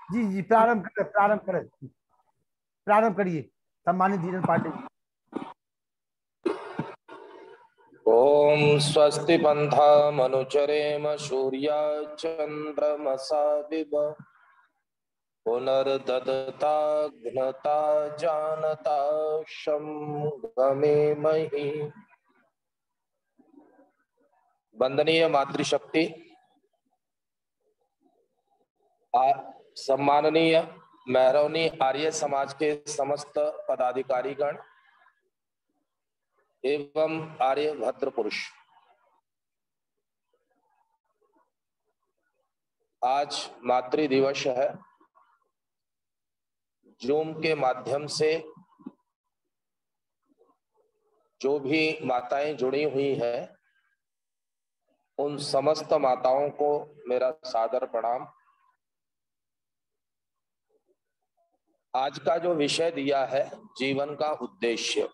जी जी, प्रारंभ करें, प्रारंभ करें, प्रारंभ करिए सम्मानित धीरज पाटिल जी। ओम स्वस्ति पंथा मनुचरेम सूर्या चंद्रमसा दिव पुनर्ददता घ्नता जानता शं गमे मही। वंदनीय मातृशक्ति, सम्माननीय महरौनी आर्य समाज के समस्त पदाधिकारीगण एवं आर्य भद्र पुरुष, आज मातृ दिवस है। जूम के माध्यम से जो भी माताएं जुड़ी हुई हैं, उन समस्त माताओं को मेरा सादर प्रणाम। आज का जो विषय दिया है, जीवन का उद्देश्य,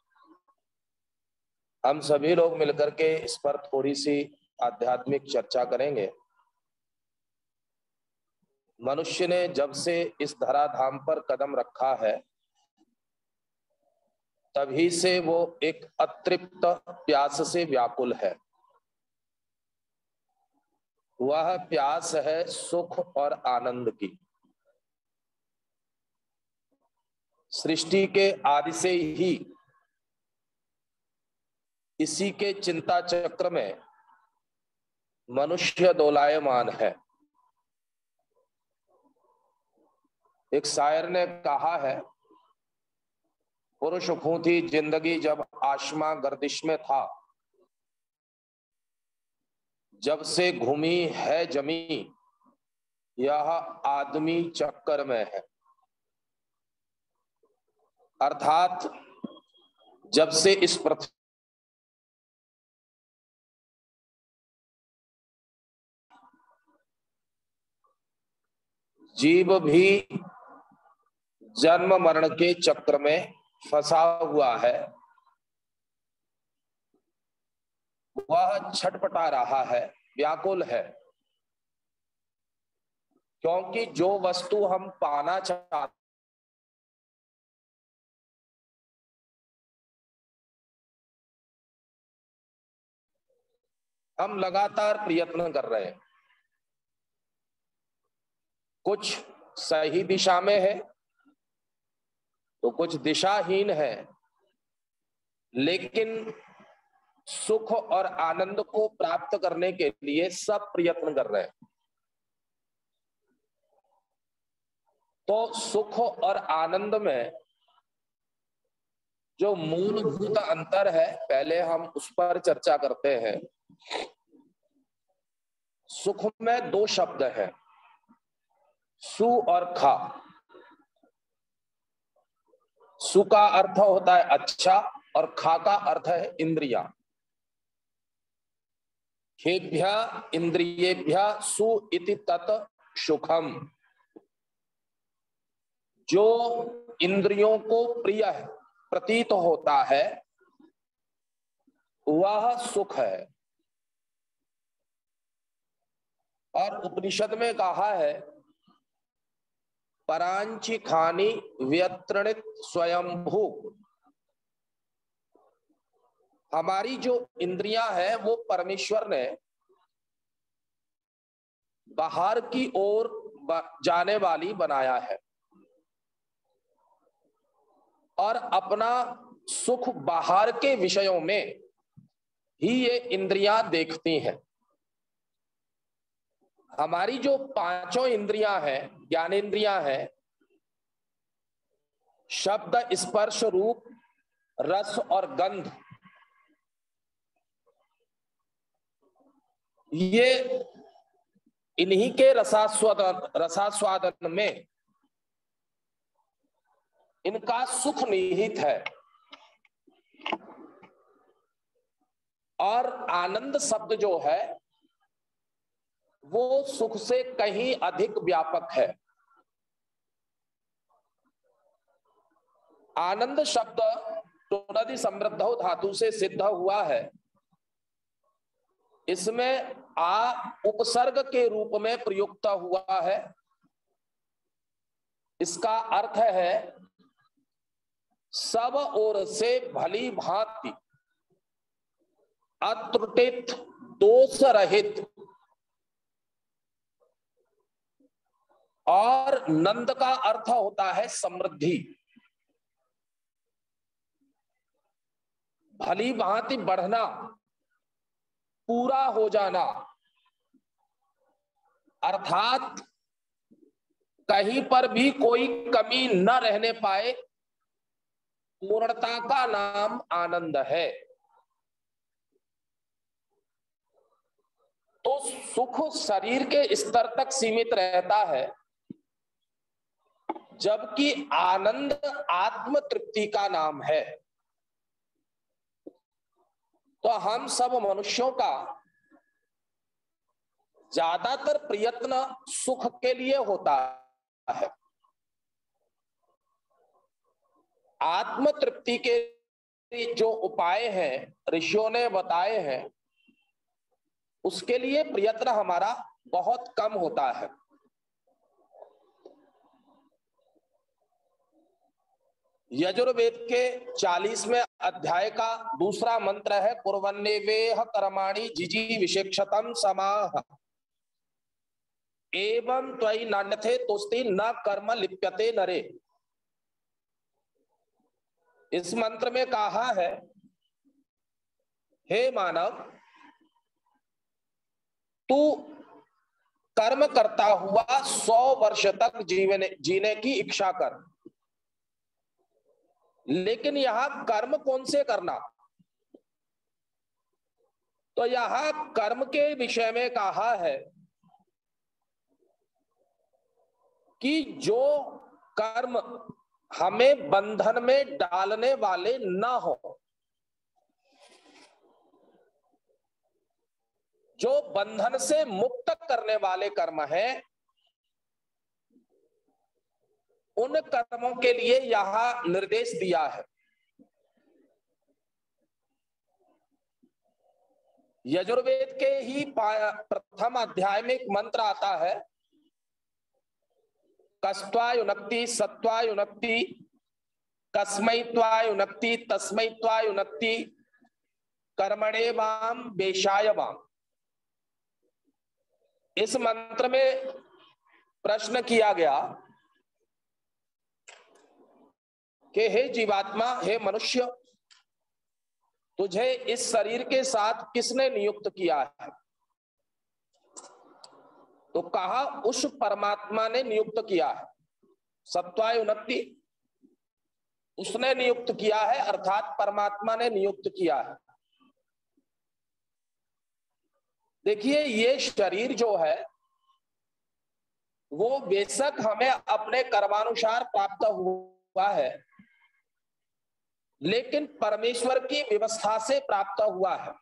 हम सभी लोग मिलकर के इस पर थोड़ी सी आध्यात्मिक चर्चा करेंगे। मनुष्य ने जब से इस धराधाम पर कदम रखा है, तभी से वो एक अतृप्त प्यास से व्याकुल है। वह प्यास है सुख और आनंद की। सृष्टि के आदि से ही इसी के चिंता चक्र में मनुष्य दोलायमान है। एक शायर ने कहा है, पुरुष खूंथी जिंदगी जब आसमां गर्दिश में था, जब से घूमी है जमी यह आदमी चक्कर में है। अर्थात जब से इस पृथ्वी जीव भी जन्म मरण के चक्र में फंसा हुआ है। वह छटपटा रहा है, व्याकुल है, क्योंकि जो वस्तु हम पाना चाहते हम लगातार प्रयत्न कर रहे हैं। कुछ सही दिशा में है तो कुछ दिशाहीन है, लेकिन सुख और आनंद को प्राप्त करने के लिए सब प्रयत्न कर रहे हैं। तो सुख और आनंद में जो मूलभूत अंतर है, पहले हम उस पर चर्चा करते हैं। सुख में दो शब्द हैं, सु और खा। सु का अर्थ होता है अच्छा और खा का अर्थ है इंद्रिया। खेभ्य इंद्रियेभ्य सु इति तत् सुखम। जो इंद्रियों को प्रिय प्रतीत होता है वह सुख है। और उपनिषद में कहा है, परांची खानी व्यत्रणित स्वयंभू। हमारी जो इंद्रियां हैं वो परमेश्वर ने बाहर की ओर जाने वाली बनाया है और अपना सुख बाहर के विषयों में ही ये इंद्रियां देखती हैं। हमारी जो पांचों इंद्रियां हैं, ज्ञानेंद्रियां हैं, शब्द स्पर्श रूप रस और गंध, ये इन्हीं के रसास्वादन में इनका सुख निहित है। और आनंद शब्द जो है वो सुख से कहीं अधिक व्यापक है। आनंद शब्द टोनदि समृद्धौ धातु से सिद्ध हुआ है। इसमें आ उपसर्ग के रूप में प्रयुक्त हुआ है इसका अर्थ है सब ओर से भली भांति, अत्रुटित, दोष रहित, और नंद का अर्थ होता है समृद्धि। भली भांति बढ़ना, पूरा हो जाना, अर्थात कहीं पर भी कोई कमी न रहने पाए, पूर्णता का नाम आनंद है। तो सुख शरीर के स्तर तक सीमित रहता है, जबकि आनंद आत्म तृप्ति का नाम है। तो हम सब मनुष्यों का ज्यादातर प्रयत्न सुख के लिए होता है। आत्म तृप्ति के जो उपाय हैं ऋषियों ने बताए हैं, उसके लिए प्रयत्न हमारा बहुत कम होता है। यजुर्वेद के 40वें अध्याय का दूसरा मंत्र है कुर्वन्नेवेह कर्माणि जिजी विशेक्षतम समाह एवं त्वयि नान्यथे तुस्ति न कर्म लिप्यते नरे। इस मंत्र में कहा है, हे मानव, तू कर्म करता हुआ 100 वर्ष तक जीने की इच्छा कर, लेकिन यहां कर्म कौन से करना? तो यहां कर्म के विषय में कहा है कि जो कर्म हमें बंधन में डालने वाले न हो, जो बंधन से मुक्त करने वाले कर्म हैं, उन कर्मों के लिए यहां निर्देश दिया है। यजुर्वेद के ही प्रथम अध्याय में एक मंत्र आता है, कस्त्वायुनक्ति सत्वायुनक्ति कस्मैत्वायुनक्ति तस्मैत्वायुनक्ति कर्मणेवाम वेशायवाम। इस मंत्र में प्रश्न किया गया कि हे जीवात्मा, हे मनुष्य, तुझे इस शरीर के साथ किसने नियुक्त किया है? तो कहा उस परमात्मा ने नियुक्त किया है। सत्वायुनक्ति उसने नियुक्त किया है, अर्थात परमात्मा ने नियुक्त किया है। देखिए, ये शरीर जो है वो बेशक हमें अपने कर्मानुसार प्राप्त हुआ है, लेकिन परमेश्वर की व्यवस्था से प्राप्त हुआ है।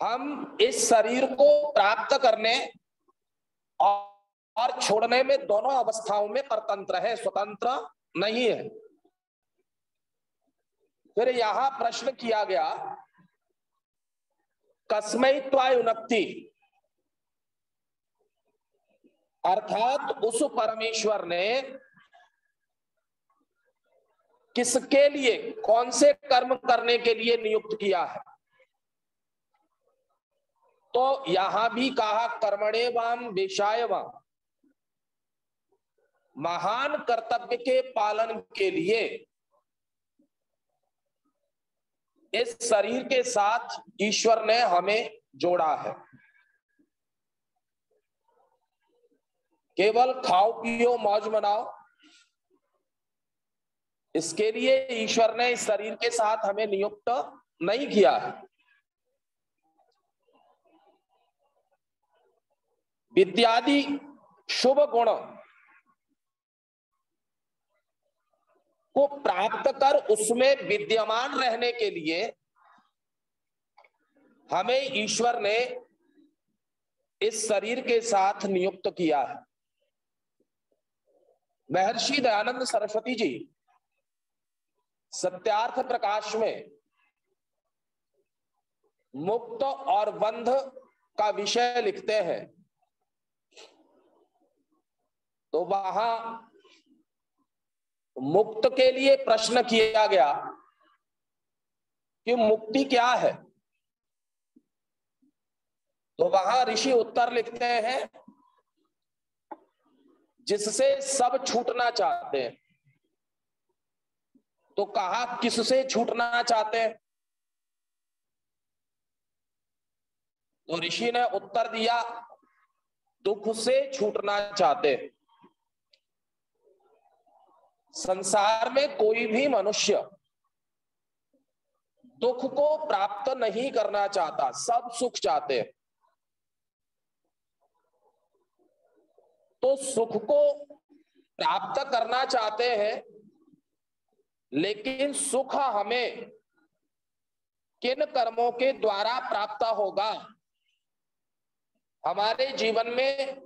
हम इस शरीर को प्राप्त करने और छोड़ने में दोनों अवस्थाओं में परतंत्र है, स्वतंत्र नहीं है। फिर यहां प्रश्न किया गया, कस्मैत्वायुनक्ति, अर्थात उस परमेश्वर ने किसके लिए, कौन से कर्म करने के लिए नियुक्त किया है? तो यहां भी कहा कर्मणेवाम वेशायवाम, महान कर्तव्य के पालन के लिए इस शरीर के साथ ईश्वर ने हमें जोड़ा है। केवल खाओ पियो मौज मनाओ, इसके लिए ईश्वर ने इस शरीर के साथ हमें नियुक्त नहीं किया है। विद्यादि शुभ गुण को प्राप्त कर उसमें विद्यमान रहने के लिए हमें ईश्वर ने इस शरीर के साथ नियुक्त किया है। महर्षि दयानंद सरस्वती जी सत्यार्थ प्रकाश में मुक्त और बंध का विषय लिखते हैं तो वहां मुक्त के लिए प्रश्न किया गया कि मुक्ति क्या है। तो वहां ऋषि उत्तर लिखते हैं, जिससे सब छूटना चाहते हैं। तो कहा किससे छूटना चाहते हैं? तो ऋषि ने उत्तर दिया, दुख से छूटना चाहते हैं। संसार में कोई भी मनुष्य दुख को प्राप्त नहीं करना चाहता, सब सुख चाहते हैं। तो सुख को प्राप्त करना चाहते हैं, लेकिन सुख हमें किन कर्मों के द्वारा प्राप्त होगा? हमारे जीवन में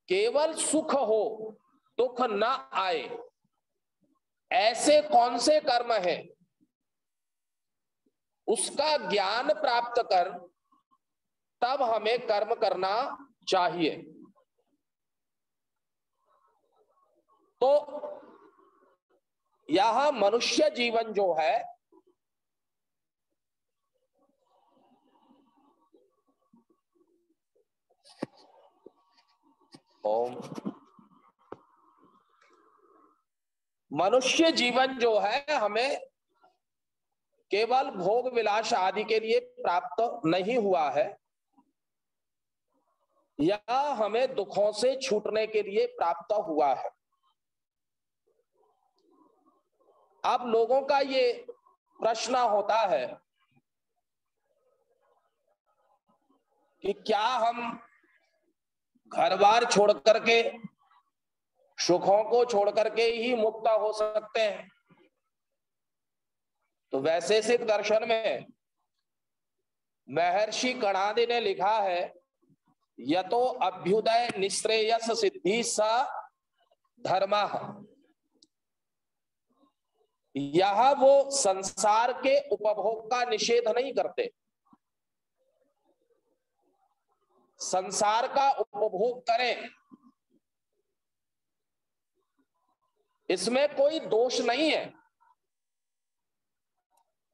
केवल सुख हो, दुख न आए, ऐसे कौन से कर्म हैं? उसका ज्ञान प्राप्त कर तब हमें कर्म करना चाहिए। तो यह मनुष्य जीवन जो है, ओम, मनुष्य जीवन जो है हमें केवल भोग विलास आदि के लिए प्राप्त नहीं हुआ है, या हमें दुखों से छूटने के लिए प्राप्त हुआ है। अब लोगों का ये प्रश्न होता है कि क्या हम घर बार छोड़ करके, सुखों को छोड़ करके ही मुक्त हो सकते हैं? तो वैशेषिक दर्शन में महर्षि कणादि ने लिखा है, यतो अभ्युदय निश्रेयस सिद्धि स धर्मः। यह वो संसार के उपभोग का निषेध नहीं करते, संसार का उपभोग करें, इसमें कोई दोष नहीं है,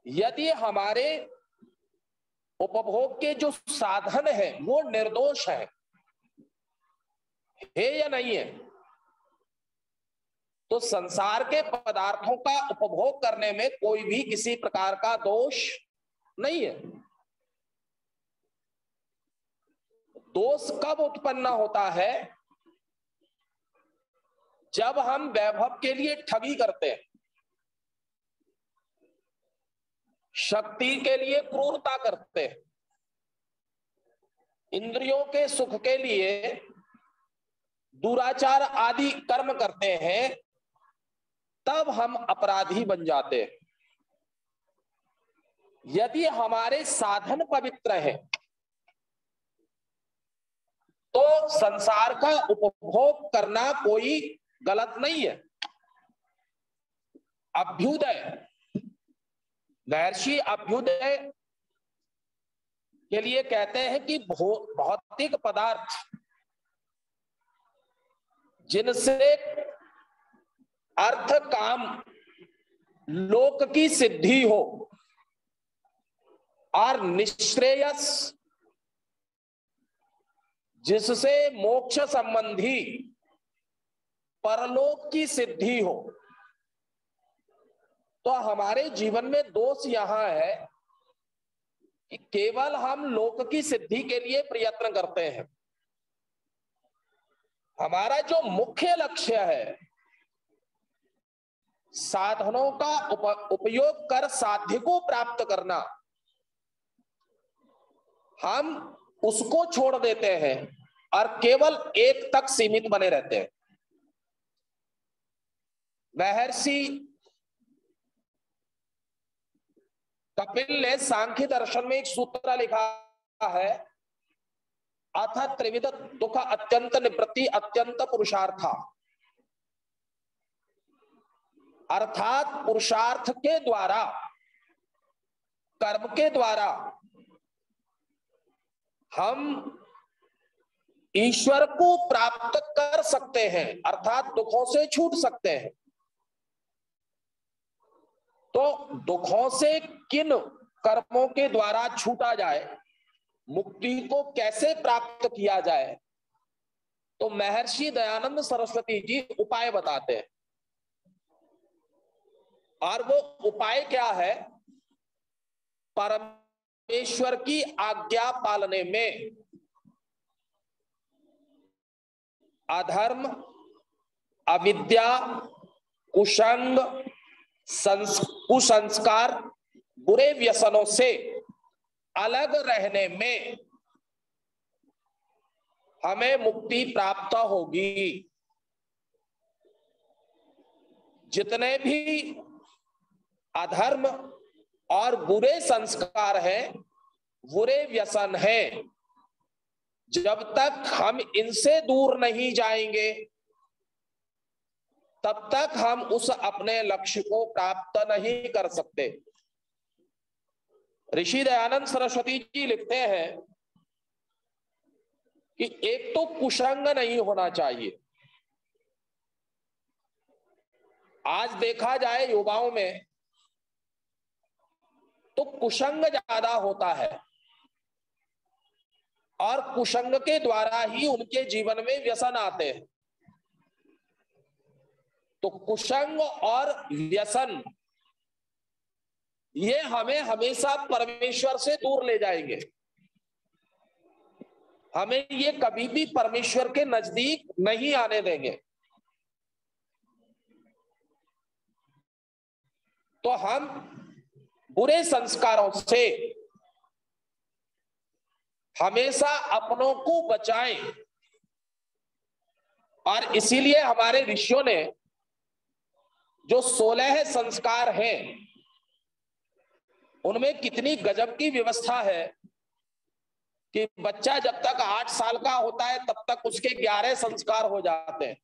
यदि हमारे उपभोग के जो साधन है वो निर्दोष है या नहीं है। तो संसार के पदार्थों का उपभोग करने में कोई भी किसी प्रकार का दोष नहीं है। दोष कब उत्पन्न होता है? जब हम वैभव के लिए ठगी करते हैं, शक्ति के लिए क्रूरता करते हैं, इंद्रियों के सुख के लिए दुराचार आदि कर्म करते हैं, तब हम अपराधी बन जाते हैं। यदि हमारे साधन पवित्र है तो संसार का उपभोग करना कोई गलत नहीं है। अभ्युदय, महर्षि अभ्युदय के लिए कहते हैं कि भौतिक पदार्थ जिनसे अर्थ काम लोक की सिद्धि हो और निश्रेयस जिससे मोक्ष संबंधी परलोक की सिद्धि हो, तो हमारे जीवन में दोष यहां है कि केवल हम लोक की सिद्धि के लिए प्रयत्न करते हैं। हमारा जो मुख्य लक्ष्य है, साधनों का उपयोग कर साध्य को प्राप्त करना, हम उसको छोड़ देते हैं और केवल एक तक सीमित बने रहते हैं। महर्षि कपिल ने सांख्य दर्शन में एक सूत्र लिखा है, अथ त्रिविध दुख अत्यंत निवृत्ति अत्यंत पुरुषार्थ। अर्थात पुरुषार्थ के द्वारा, कर्म के द्वारा हम ईश्वर को प्राप्त कर सकते हैं, अर्थात दुखों से छूट सकते हैं। तो दुखों से किन कर्मों के द्वारा छूटा जाए, मुक्ति को कैसे प्राप्त किया जाए, तो महर्षि दयानंद सरस्वती जी उपाय बताते हैं। और वो उपाय क्या है? परमेश्वर की आज्ञा पालने में अधर्म, अविद्या, कुसंग, कुसंस्कार, बुरे व्यसनों से अलग रहने में हमें मुक्ति प्राप्त होगी। जितने भी अधर्म और बुरे संस्कार हैं, बुरे व्यसन हैं, जब तक हम इनसे दूर नहीं जाएंगे तब तक हम उस अपने लक्ष्य को प्राप्त नहीं कर सकते। ऋषि दयानंद सरस्वती जी लिखते हैं कि एक तो कुसंग नहीं होना चाहिए। आज देखा जाए युवाओं में तो कुसंग ज्यादा होता है और कुसंग के द्वारा ही उनके जीवन में व्यसन आते हैं। तो कुसंग और व्यसन ये हमें हमेशा परमेश्वर से दूर ले जाएंगे, हमें ये कभी भी परमेश्वर के नजदीक नहीं आने देंगे। तो हम बुरे संस्कारों से हमेशा अपनों को बचाएं। और इसीलिए हमारे ऋषियों ने जो 16 संस्कार हैं उनमें कितनी गजब की व्यवस्था है कि बच्चा जब तक 8 साल का होता है तब तक उसके 11 संस्कार हो जाते हैं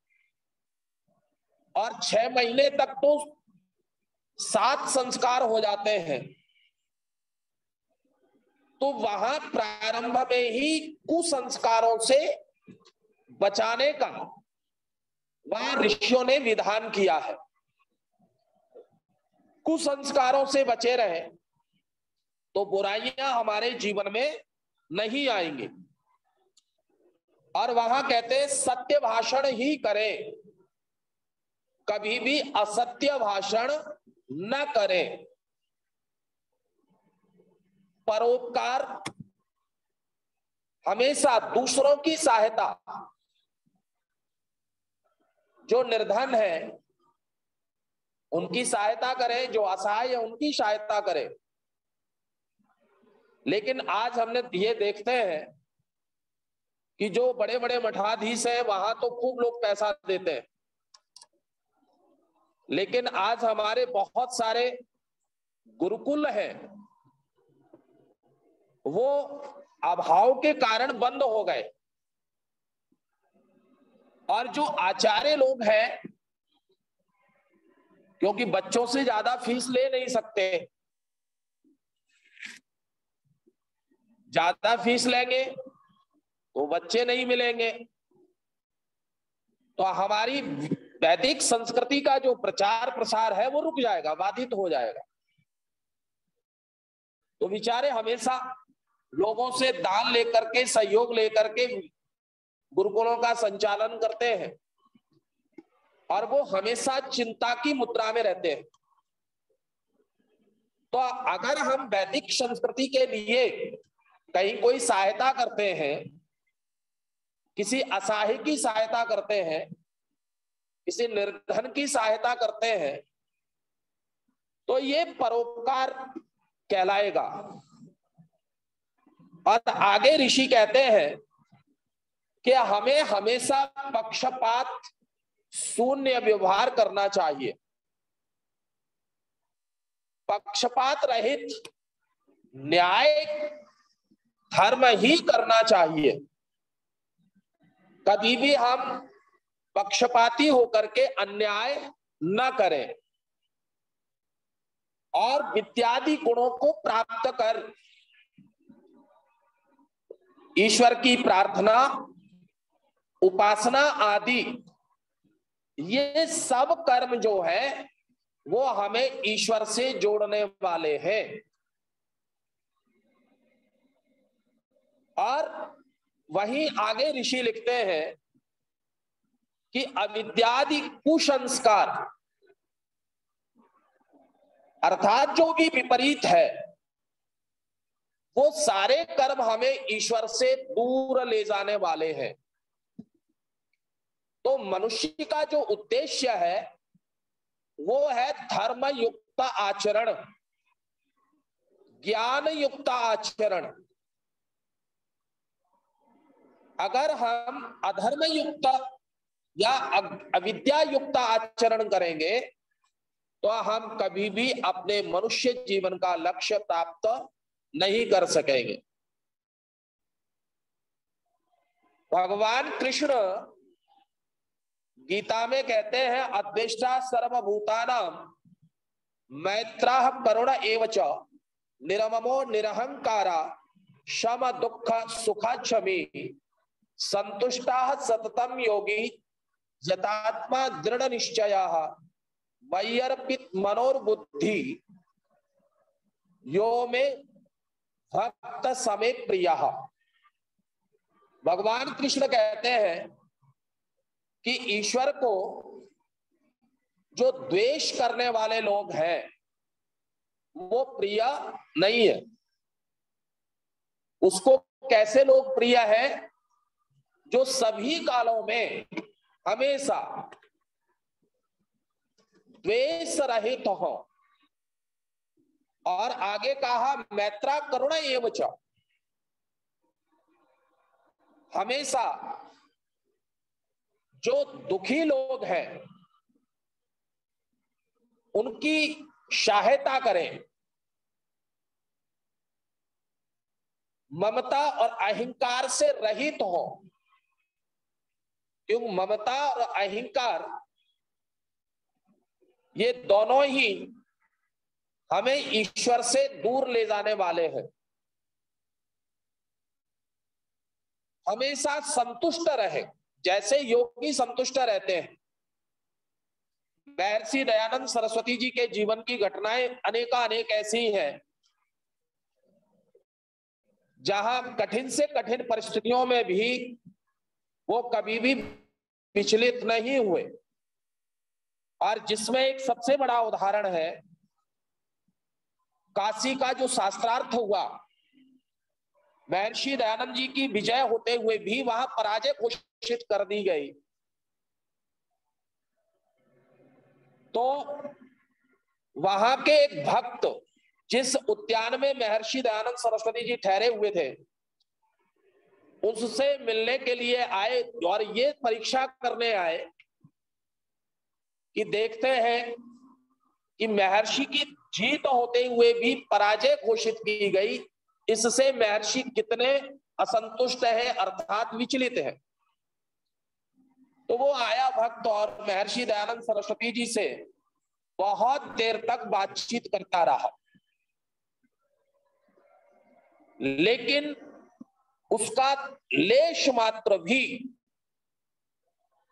और 6 महीने तक तो 7 संस्कार हो जाते हैं। तो वहां प्रारंभ में ही कुसंस्कारों से बचाने का वहां ऋषियों ने विधान किया है। कुसंस्कारों से बचे रहे तो बुराइयां हमारे जीवन में नहीं आएंगी। और वहां कहते हैं सत्य भाषण ही करें, कभी भी असत्य भाषण न करें। परोपकार, हमेशा दूसरों की सहायता, जो निर्धन है उनकी सहायता करें, जो असहाय है उनकी सहायता करें। लेकिन आज हमने ये देखते हैं कि जो बड़े बड़े मठाधीश हैं वहां तो खूब लोग पैसा देते हैं, लेकिन आज हमारे बहुत सारे गुरुकुल हैं वो अभाव के कारण बंद हो गए। और जो आचार्य लोग हैं, क्योंकि बच्चों से ज्यादा फीस ले नहीं सकते, ज्यादा फीस लेंगे तो बच्चे नहीं मिलेंगे, तो हमारी वैदिक संस्कृति का जो प्रचार प्रसार है वो रुक जाएगा, बाधित हो जाएगा। तो बेचारे हमेशा लोगों से दान लेकर के, सहयोग लेकर के गुरुकुलों का संचालन करते हैं और वो हमेशा चिंता की मुद्रा में रहते हैं। तो अगर हम वैदिक संस्कृति के लिए कहीं कोई सहायता करते हैं, किसी असहाय की सहायता करते हैं, किसी निर्धन की सहायता करते हैं, तो ये परोपकार कहलाएगा। और आगे ऋषि कहते हैं कि हमें हमेशा पक्षपात शून्य व्यवहार करना चाहिए, पक्षपात रहित न्याय धर्म ही करना चाहिए। कभी भी हम पक्षपाती होकर के अन्याय न करें और विद्यादि गुणों को प्राप्त कर ईश्वर की प्रार्थना उपासना आदि, ये सब कर्म जो है वो हमें ईश्वर से जोड़ने वाले हैं। और वहीं आगे ऋषि लिखते हैं कि अविद्यादि कुसंस्कार, अर्थात जो भी विपरीत है, वो सारे कर्म हमें ईश्वर से दूर ले जाने वाले हैं। तो मनुष्य का जो उद्देश्य है वो है धर्म युक्त आचरण, ज्ञान युक्त आचरण। अगर हम अधर्म युक्त या अविद्या युक्त आचरण करेंगे तो हम कभी भी अपने मनुष्य जीवन का लक्ष्य प्राप्त नहीं कर सकेंगे। भगवान कृष्ण गीता में कहते हैं अद्वेष्टा सर्वभूतानां मैत्रः करुण एव च निर्ममो निरहंकारा शम दुख सुख क्षमी संतुष्टाः सततम योगी यतात्मा दृढ़ निश्चयः मय्यर्पित मनोर्बुद्धि यो में भक्त समे प्रियः। भगवान कृष्ण कहते हैं कि ईश्वर को जो द्वेष करने वाले लोग हैं वो प्रिय नहीं है। उसको कैसे लोग प्रिय है? जो सभी कालों में हमेशा द्वेष रहित हो। और आगे कहा मैत्रा करुण एव च, हमेशा जो दुखी लोग हैं उनकी सहायता करें, ममता और अहंकार से रहित हो। क्योंकि ममता और अहंकार ये दोनों ही हमें ईश्वर से दूर ले जाने वाले हैं। हमेशा संतुष्ट रहे, जैसे योगी संतुष्ट रहते हैं। महर्षि दयानंद सरस्वती जी के जीवन की घटनाएं अनेकानेक ऐसी हैं जहां कठिन से कठिन परिस्थितियों में भी वो कभी भी विचलित नहीं हुए। और जिसमें एक सबसे बड़ा उदाहरण है काशी का जो शास्त्रार्थ हुआ, महर्षि दयानंद जी की विजय होते हुए भी वहां पराजय घोषित कर दी गई। तो वहां के एक भक्त जिस उद्यान में महर्षि दयानंद सरस्वती जी ठहरे हुए थे उससे मिलने के लिए आए और ये परीक्षा करने आए कि देखते हैं कि महर्षि की जीत होते हुए भी पराजय घोषित की गई, इससे महर्षि कितने असंतुष्ट है अर्थात विचलित है। तो वो आया भक्त और महर्षि दयानंद सरस्वती जी से बहुत देर तक बातचीत करता रहा, लेकिन उसका लेश मात्र भी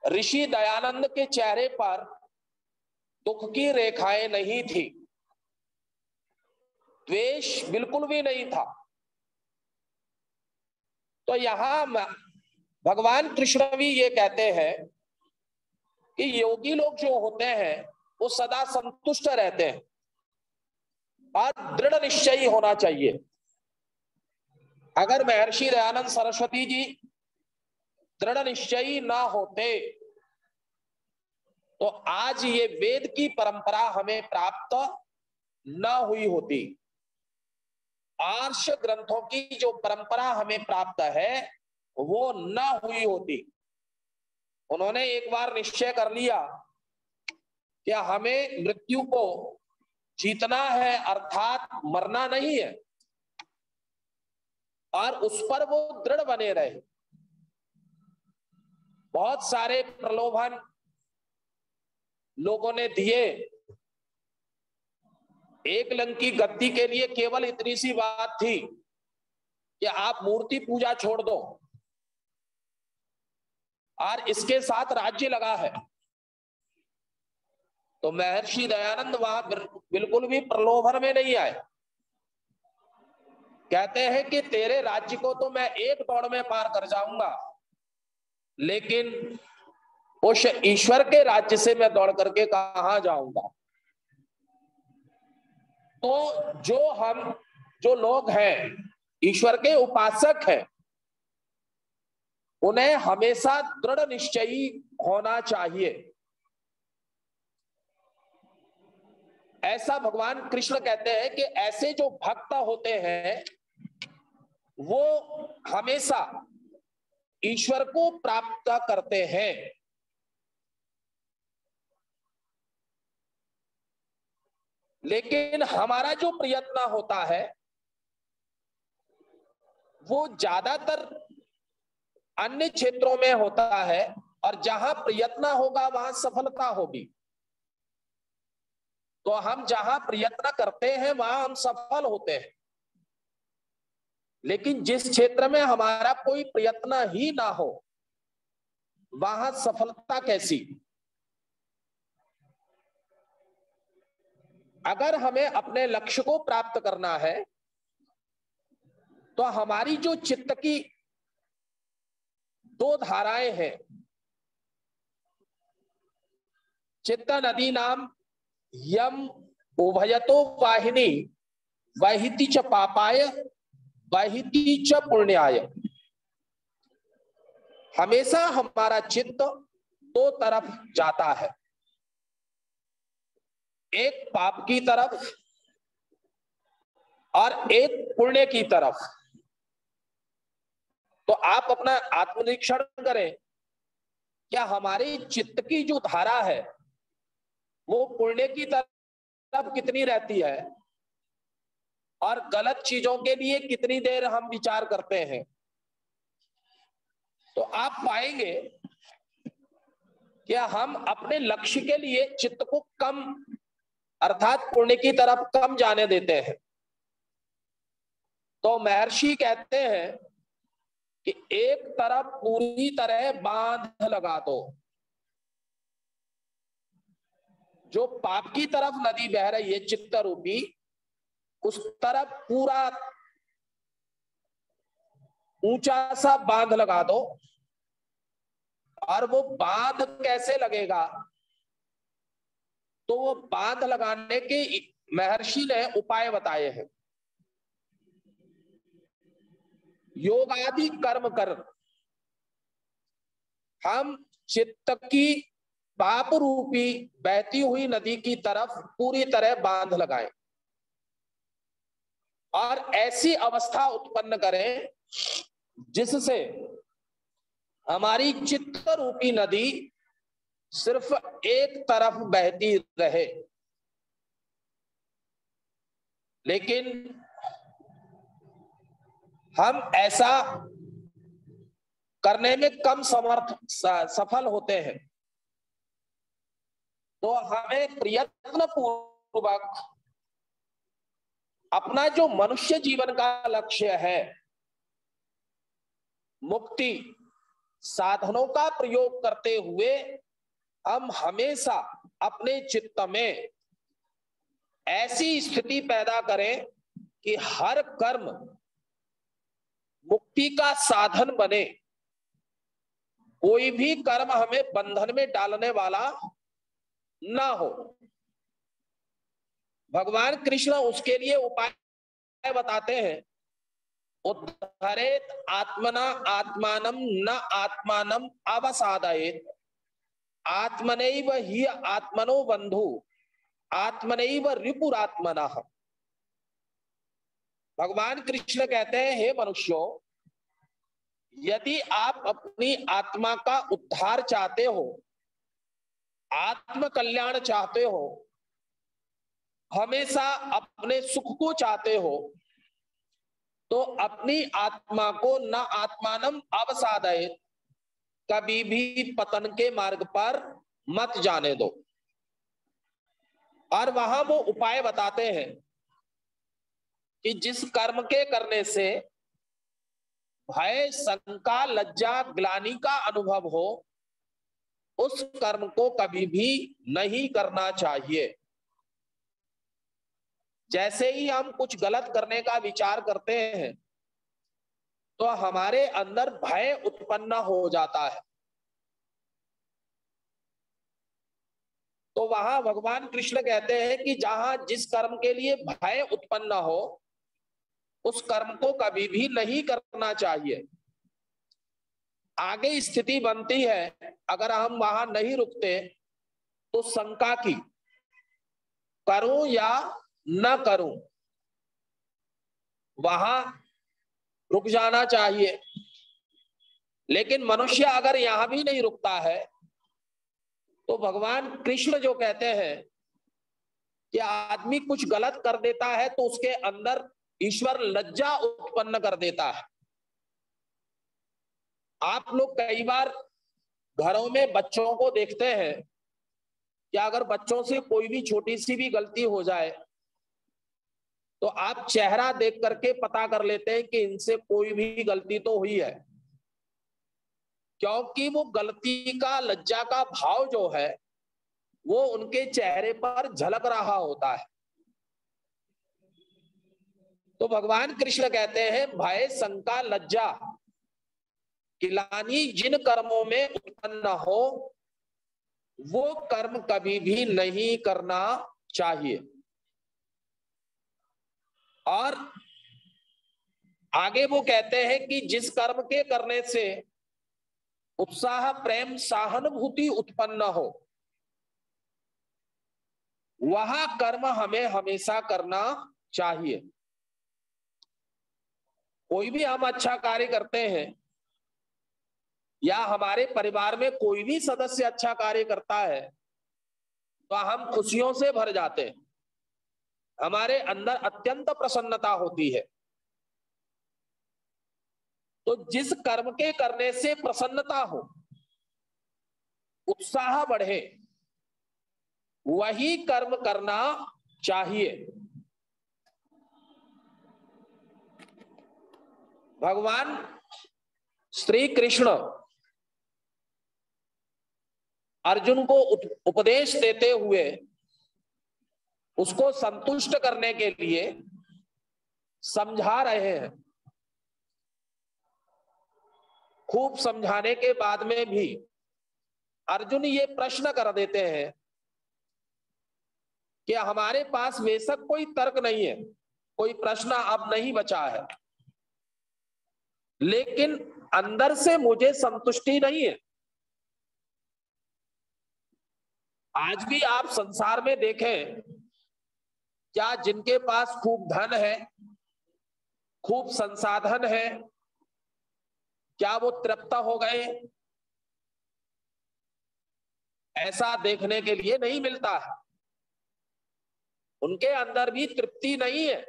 ऋषि दयानंद के चेहरे पर दुख की रेखाएं नहीं थी, द्वेष बिल्कुल भी नहीं था। तो यहां भगवान कृष्ण भी ये कहते हैं कि योगी लोग जो होते हैं वो सदा संतुष्ट रहते हैं और दृढ़ निश्चयी होना चाहिए। अगर महर्षि दयानंद सरस्वती जी दृढ़ निश्चयी ना होते तो आज ये वेद की परंपरा हमें प्राप्त न हुई होती। आर्ष ग्रंथों की जो परंपरा हमें प्राप्त है वो न हुई होती। उन्होंने एक बार निश्चय कर लिया कि हमें मृत्यु को जीतना है अर्थात मरना नहीं है, और उस पर वो दृढ़ बने रहे। बहुत सारे प्रलोभन लोगों ने दिए, एक लंकी गद्दी के लिए केवल इतनी सी बात थी कि आप मूर्ति पूजा छोड़ दो, और इसके साथ राज्य लगा है। तो महर्षि दयानंद वहां बिल्कुल भी प्रलोभन में नहीं आए। कहते हैं कि तेरे राज्य को तो मैं एक दौड़ में पार कर जाऊंगा, लेकिन उस ईश्वर के राज्य से मैं दौड़ करके कहां जाऊंगा। तो जो लोग हैं ईश्वर के उपासक हैं, उन्हें हमेशा दृढ़ निश्चयी होना चाहिए। ऐसा भगवान कृष्ण कहते हैं कि ऐसे जो भक्त होते हैं वो हमेशा ईश्वर को प्राप्त करते हैं। लेकिन हमारा जो प्रयत्न होता है वो ज्यादातर अन्य क्षेत्रों में होता है, और जहां प्रयत्न होगा वहां सफलता होगी। तो हम जहां प्रयत्न करते हैं वहां हम सफल होते हैं, लेकिन जिस क्षेत्र में हमारा कोई प्रयत्न ही ना हो वहां सफलता कैसी। अगर हमें अपने लक्ष्य को प्राप्त करना है तो हमारी जो चित्त की दो धाराएं हैं, चित्त नदी नाम यम उभयतो वाहिनी वहिति च पापाय वहिति च पुण्याय। हमेशा हमारा चित्त दो तरफ जाता है, एक पाप की तरफ और एक पुण्य की तरफ। तो आप अपना आत्मनिरीक्षण करें, क्या हमारी चित्त की जो धारा है वो पुण्य की तरफ कितनी रहती है और गलत चीजों के लिए कितनी देर हम विचार करते हैं। तो आप पाएंगे कि हम अपने लक्ष्य के लिए चित्त को कम अर्थात पुण्य की तरफ कम जाने देते हैं। तो महर्षि कहते हैं कि एक तरफ पूरी तरह बांध लगा दो। जो पाप की तरफ नदी बह रही है चित्त रूपी, उस तरफ पूरा ऊंचा सा बांध लगा दो। और वो बांध कैसे लगेगा, तो वो बांध लगाने के महर्षि ने उपाय बताए हैं। योग आदि कर्म कर हम चित्त की पाप रूपी बहती हुई नदी की तरफ पूरी तरह बांध लगाएं और ऐसी अवस्था उत्पन्न करें जिससे हमारी चित्त रूपी नदी सिर्फ एक तरफ बहती रहे। लेकिन हम ऐसा करने में कम सफल होते हैं। तो हमें प्रयत्न पूर्वक अपना जो मनुष्य जीवन का लक्ष्य है, मुक्ति साधनों का प्रयोग करते हुए हम हमेशा अपने चित्त में ऐसी स्थिति पैदा करें कि हर कर्म मुक्ति का साधन बने। कोई भी कर्म हमें बंधन में डालने वाला ना हो। भगवान कृष्ण उसके लिए उपाय बताते हैं। उद्धरेत आत्मना आत्मानम न आत्मानम अवसादयेत आत्मनैव हि आत्मनो बंधु आत्मनैव रिपुरात्मनः। भगवान कृष्ण कहते हैं, हे मनुष्यों, यदि आप अपनी आत्मा का उद्धार चाहते हो, आत्म कल्याण चाहते हो, हमेशा अपने सुख को चाहते हो, तो अपनी आत्मा को न आत्मानम अवसादयेत, कभी भी पतन के मार्ग पर मत जाने दो। और वहां वो उपाय बताते हैं कि जिस कर्म के करने से भय, शंका, लज्जा, ग्लानि का अनुभव हो, उस कर्म को कभी भी नहीं करना चाहिए। जैसे ही हम कुछ गलत करने का विचार करते हैं तो हमारे अंदर भय उत्पन्न हो जाता है। तो वहां भगवान कृष्ण कहते हैं कि जहां जिस कर्म के लिए भय उत्पन्न हो, उस कर्म को कभी भी नहीं करना चाहिए। आगे स्थिति बनती है, अगर हम वहां नहीं रुकते तो शंका की, करूं या न करूं, वहां रुक जाना चाहिए। लेकिन मनुष्य अगर यहां भी नहीं रुकता है तो भगवान कृष्ण जो कहते हैं कि आदमी कुछ गलत कर देता है तो उसके अंदर ईश्वर लज्जा उत्पन्न कर देता है। आप लोग कई बार घरों में बच्चों को देखते हैं कि अगर बच्चों से कोई भी छोटी सी भी गलती हो जाए तो आप चेहरा देख करके पता कर लेते हैं कि इनसे कोई भी गलती तो हुई है, क्योंकि वो गलती का, लज्जा का भाव जो है वो उनके चेहरे पर झलक रहा होता है। तो भगवान कृष्ण कहते हैं भय, शंका, लज्जा, ग्लानि जिन कर्मों में उत्पन्न हो वो कर्म कभी भी नहीं करना चाहिए। और आगे वो कहते हैं कि जिस कर्म के करने से उत्साह, प्रेम, सहानुभूति उत्पन्न हो वह कर्म हमें हमेशा करना चाहिए। कोई भी हम अच्छा कार्य करते हैं या हमारे परिवार में कोई भी सदस्य अच्छा कार्य करता है तो हम खुशियों से भर जाते हैं, हमारे अंदर अत्यंत प्रसन्नता होती है। तो जिस कर्म के करने से प्रसन्नता हो, उत्साह बढ़े, वही कर्म करना चाहिए। भगवान श्री कृष्ण अर्जुन को उपदेश देते हुए उसको संतुष्ट करने के लिए समझा रहे हैं। खूब समझाने के बाद में भी अर्जुन ये प्रश्न कर देते हैं कि हमारे पास बेशक कोई तर्क नहीं है, कोई प्रश्न अब नहीं बचा है, लेकिन अंदर से मुझे संतुष्टि नहीं है। आज भी आप संसार में देखें, क्या जिनके पास खूब धन है, खूब संसाधन है, क्या वो तृप्त हो गए? ऐसा देखने के लिए नहीं मिलता है। उनके अंदर भी तृप्ति नहीं है।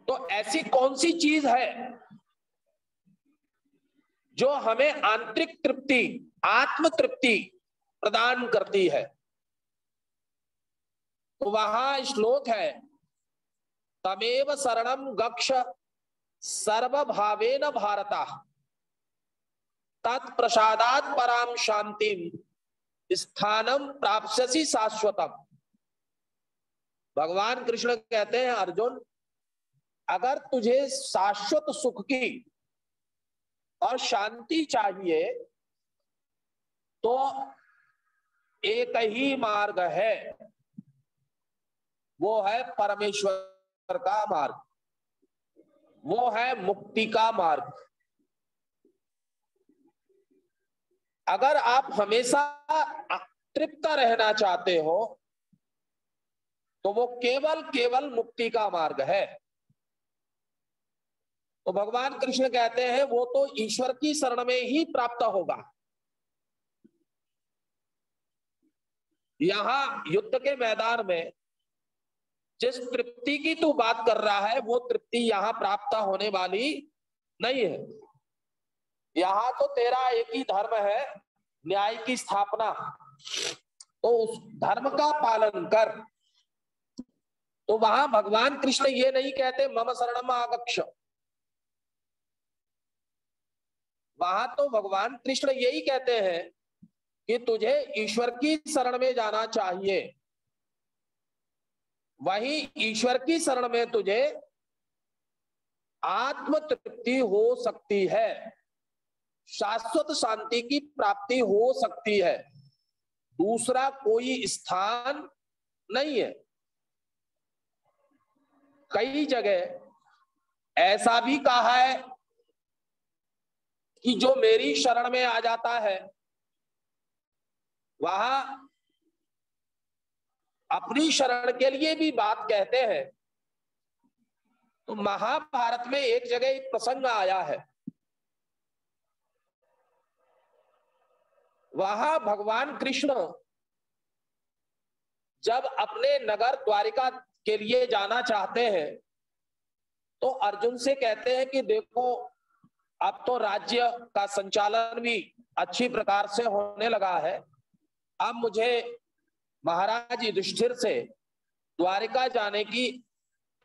तो ऐसी कौन सी चीज है जो हमें आंतरिक तृप्ति, आत्म तृप्ति प्रदान करती है? तो वहां श्लोक है, तमेव शरणं गच्छ सर्वभावेन भारता तत्प्रसादात् पराम शांतिम स्थानम प्राप्स्यसि शाश्वतम। भगवान कृष्ण कहते हैं, अर्जुन, अगर तुझे शाश्वत सुख की और शांति चाहिए तो एक ही मार्ग है, वो है परमेश्वर का मार्ग, वो है मुक्ति का मार्ग। अगर आप हमेशा तृप्त रहना चाहते हो तो वो केवल केवल मुक्ति का मार्ग है। तो भगवान कृष्ण कहते हैं वो तो ईश्वर की शरण में ही प्राप्त होगा। यहां युद्ध के मैदान में जिस तृप्ति की तू बात कर रहा है वो तृप्ति यहां प्राप्त होने वाली नहीं है। यहां तो तेरा एक ही धर्म है, न्याय की स्थापना। तो उस धर्म का पालन कर, तो वहां भगवान कृष्ण ये नहीं कहते मम शरणम आगच्छ, वहां तो भगवान कृष्ण यही कहते हैं कि तुझे ईश्वर की शरण में जाना चाहिए। वही ईश्वर की शरण में तुझे आत्म तृप्ति हो सकती है, शाश्वत शांति की प्राप्ति हो सकती है, दूसरा कोई स्थान नहीं है। कई जगह ऐसा भी कहा है कि जो मेरी शरण में आ जाता है वहां अपनी शरण के लिए भी बात कहते हैं। तो महाभारत में एक जगह एक प्रसंग आया है, वहां भगवान कृष्ण जब अपने नगर द्वारिका के लिए जाना चाहते हैं तो अर्जुन से कहते हैं कि देखो अब तो राज्य का संचालन भी अच्छी प्रकार से होने लगा है, अब मुझे महाराज युधिष्ठिर से द्वारिका जाने की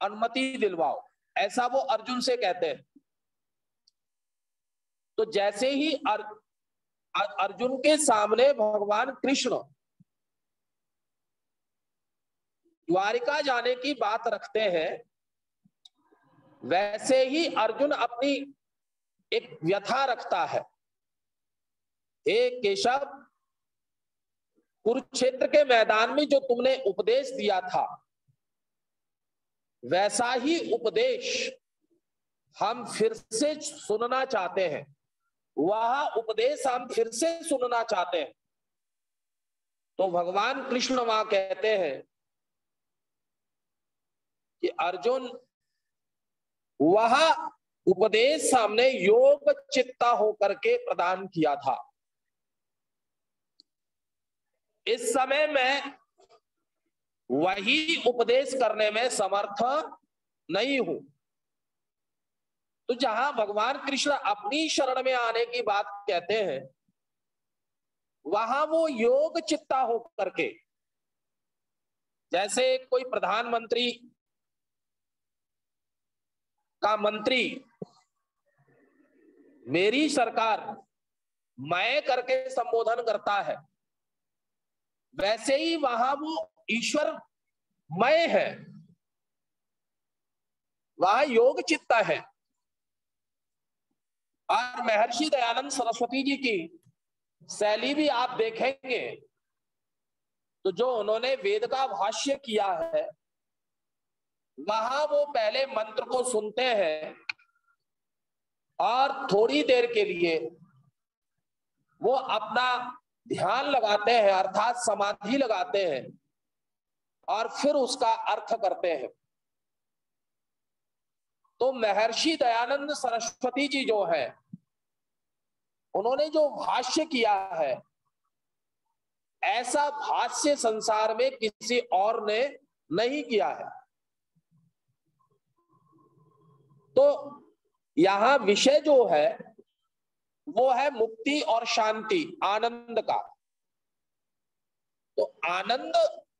अनुमति दिलवाओ, ऐसा वो अर्जुन से कहते हैं। तो जैसे ही अर्जुन के सामने भगवान कृष्ण द्वारिका जाने की बात रखते हैं, वैसे ही अर्जुन अपनी एक व्यथा रखता है। हे केशव, कुरुक्षेत्र के मैदान में जो तुमने उपदेश दिया था वैसा ही उपदेश हम फिर से सुनना चाहते हैं, वह उपदेश हम फिर से सुनना चाहते हैं। तो भगवान कृष्ण वहां कहते हैं कि अर्जुन, वह उपदेश हमने योग चित्ता होकर के प्रदान किया था, इस समय मैं वही उपदेश करने में समर्थ नहीं हूं। तो जहां भगवान कृष्ण अपनी शरण में आने की बात कहते हैं वहां वो योग चित्ता होकर के, जैसे कोई प्रधानमंत्री का मंत्री मेरी सरकार मैं करके संबोधन करता है, वैसे ही वहां वो ईश्वर मय है, वहां योग चित्ता है। और महर्षि दयानंद सरस्वती जी की शैली भी आप देखेंगे तो जो उन्होंने वेद का भाष्य किया है वहां वो पहले मंत्र को सुनते हैं और थोड़ी देर के लिए वो अपना ध्यान लगाते हैं, अर्थात समाधि लगाते हैं और फिर उसका अर्थ करते हैं। तो महर्षि दयानंद सरस्वती जी जो है उन्होंने जो भाष्य किया है ऐसा भाष्य संसार में किसी और ने नहीं किया है। तो यहां विषय जो है वो है मुक्ति और शांति, आनंद का। तो आनंद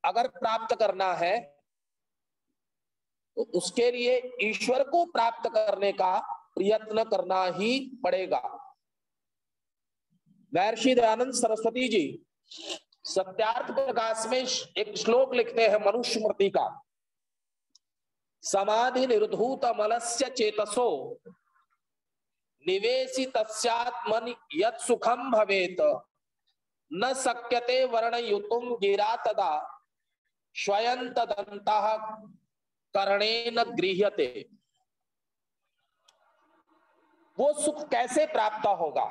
अगर प्राप्त करना है तो उसके लिए ईश्वर को प्राप्त करने का प्रयत्न करना ही पड़ेगा। महर्षि दयानंद सरस्वती जी सत्यार्थ प्रकाश में एक श्लोक लिखते हैं मनुस्मृति का, समाधि निर्धूत मलस्य चेतसो निवेशितस्यात्मनि यत् सुखम भवेत न शक्यते वर्णयुतुम गिरा तदा स्वयं तदन्तः करणेन गृह्यते। वो सुख कैसे प्राप्त होगा?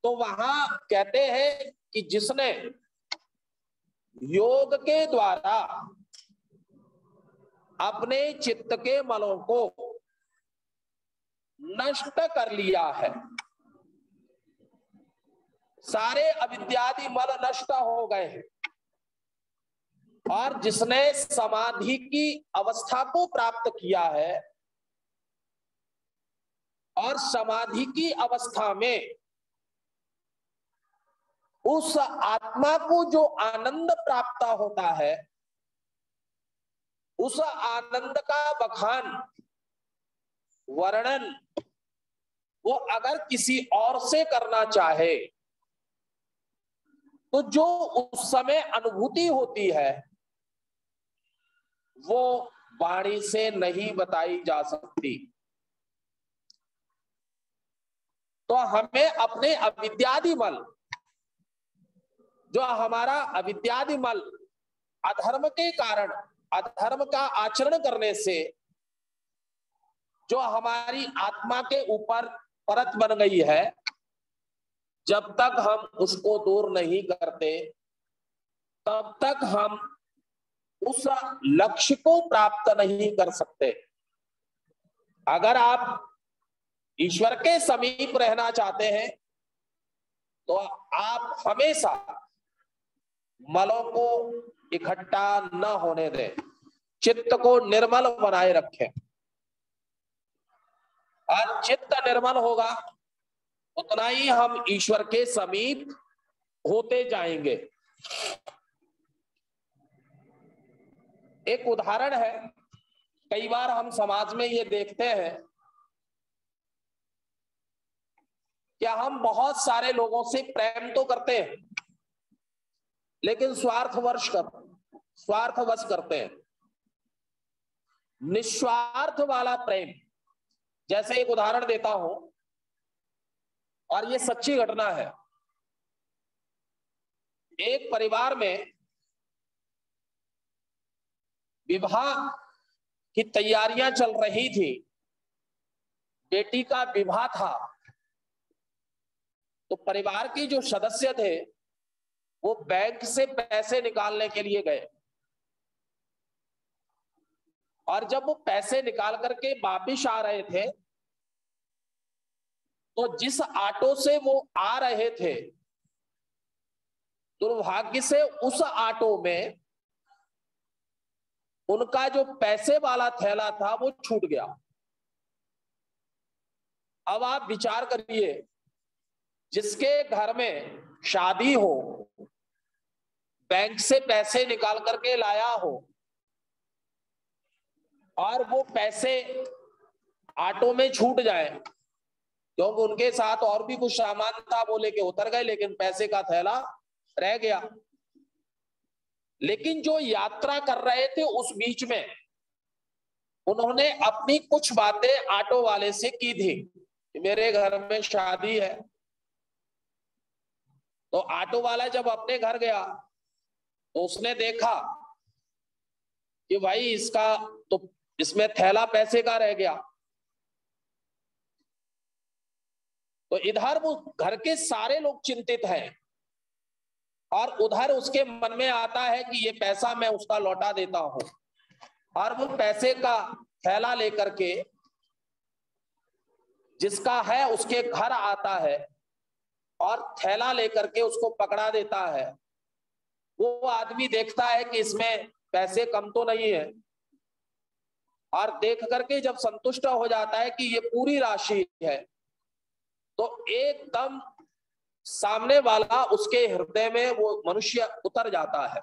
तो वहां कहते हैं कि जिसने योग के द्वारा अपने चित्त के मलों को नष्ट कर लिया है, सारे अविद्यादि मल नष्ट हो गए हैं, और जिसने समाधि की अवस्था को प्राप्त किया है और समाधि की अवस्था में उस आत्मा को जो आनंद प्राप्त होता है उस आनंद का बखान, वर्णन वो अगर किसी और से करना चाहे तो जो उस समय अनुभूति होती है वो वाणी से नहीं बताई जा सकती। तो हमें अपने अविद्यादिमल, जो हमारा अविद्यादिमल अधर्म के कारण, अधर्म का आचरण करने से जो हमारी आत्मा के ऊपर परत बन गई है, जब तक हम उसको दूर नहीं करते तब तक हम उस लक्ष्य को प्राप्त नहीं कर सकते। अगर आप ईश्वर के समीप रहना चाहते हैं तो आप हमेशा मलों को इकट्ठा न होने दें, चित्त को निर्मल बनाए रखें। और चित्त निर्मल होगा उतना ही हम ईश्वर के समीप होते जाएंगे। एक उदाहरण है, कई बार हम समाज में ये देखते हैं क्या हम बहुत सारे लोगों से प्रेम तो करते हैं लेकिन स्वार्थवश करते हैं। निस्वार्थ वाला प्रेम, जैसे एक उदाहरण देता हूं और ये सच्ची घटना है। एक परिवार में विवाह की तैयारियां चल रही थी, बेटी का विवाह था। तो परिवार के जो सदस्य थे वो बैंक से पैसे निकालने के लिए गए और जब वो पैसे निकाल करके वापिस आ रहे थे तो जिस ऑटो से वो आ रहे थे, दुर्भाग्य से उस ऑटो में उनका जो पैसे वाला थैला था वो छूट गया। अब आप विचार करिए, जिसके घर में शादी हो, बैंक से पैसे निकाल करके लाया हो और वो पैसे ऑटो में छूट जाए, क्योंकि उनके साथ और भी कुछ सामान था वो लेके उतर गए लेकिन पैसे का थैला रह गया। लेकिन जो यात्रा कर रहे थे उस बीच में उन्होंने अपनी कुछ बातें ऑटो वाले से की थी कि मेरे घर में शादी है। तो ऑटो वाला जब अपने घर गया तो उसने देखा कि भाई इसका तो इसमें थैला पैसे का रह गया। तो इधर वो घर के सारे लोग चिंतित हैं और उधर उसके मन में आता है कि ये पैसा मैं उसका लौटा देता हूं, और वो पैसे का थैला लेकर के जिसका है उसके घर आता है और थैला लेकर के उसको पकड़ा देता है। वो आदमी देखता है कि इसमें पैसे कम तो नहीं है और देख करके जब संतुष्ट हो जाता है कि ये पूरी राशि है तो एकदम सामने वाला उसके हृदय में वो मनुष्य उतर जाता है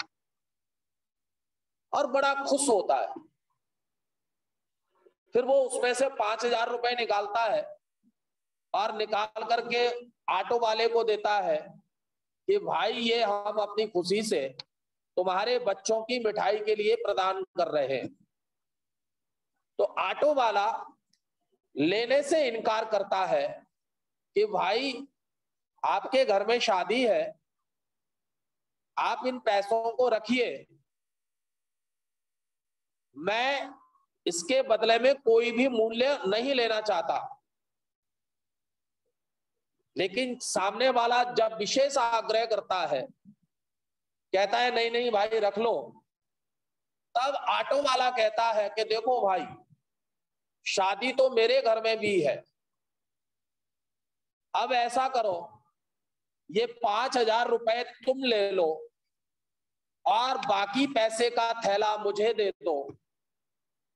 और बड़ा खुश होता है। फिर वो उसमें से 5,000 रुपए निकालता है और निकाल करके ऑटो वाले को देता है कि भाई ये हम अपनी खुशी से तुम्हारे बच्चों की मिठाई के लिए प्रदान कर रहे हैं। तो ऑटो वाला लेने से इनकार करता है कि भाई आपके घर में शादी है, आप इन पैसों को रखिए, मैं इसके बदले में कोई भी मूल्य नहीं लेना चाहता। लेकिन सामने वाला जब विशेष आग्रह करता है, कहता है नहीं नहीं भाई रख लो, तब ऑटो वाला कहता है कि देखो भाई शादी तो मेरे घर में भी है, अब ऐसा करो ये 5,000 रुपए तुम ले लो और बाकी पैसे का थैला मुझे दे दो।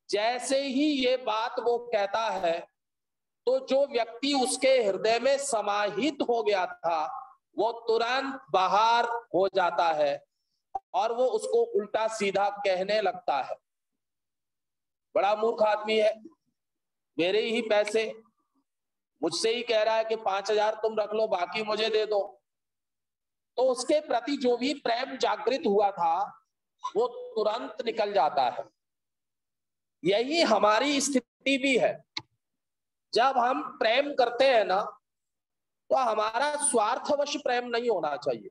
जैसे ही ये बात वो कहता है तो जो व्यक्ति उसके हृदय में समाहित हो गया था वो तुरंत बाहर हो जाता है और वो उसको उल्टा सीधा कहने लगता है। बड़ा मूर्ख आदमी है, मेरे ही पैसे, मुझसे ही कह रहा है कि 5,000 तुम रख लो, बाकी मुझे दे दो। तो उसके प्रति जो भी प्रेम जागृत हुआ था वो तुरंत निकल जाता है। यही हमारी स्थिति भी है। जब हम प्रेम करते हैं ना, तो हमारा स्वार्थवश प्रेम नहीं होना चाहिए।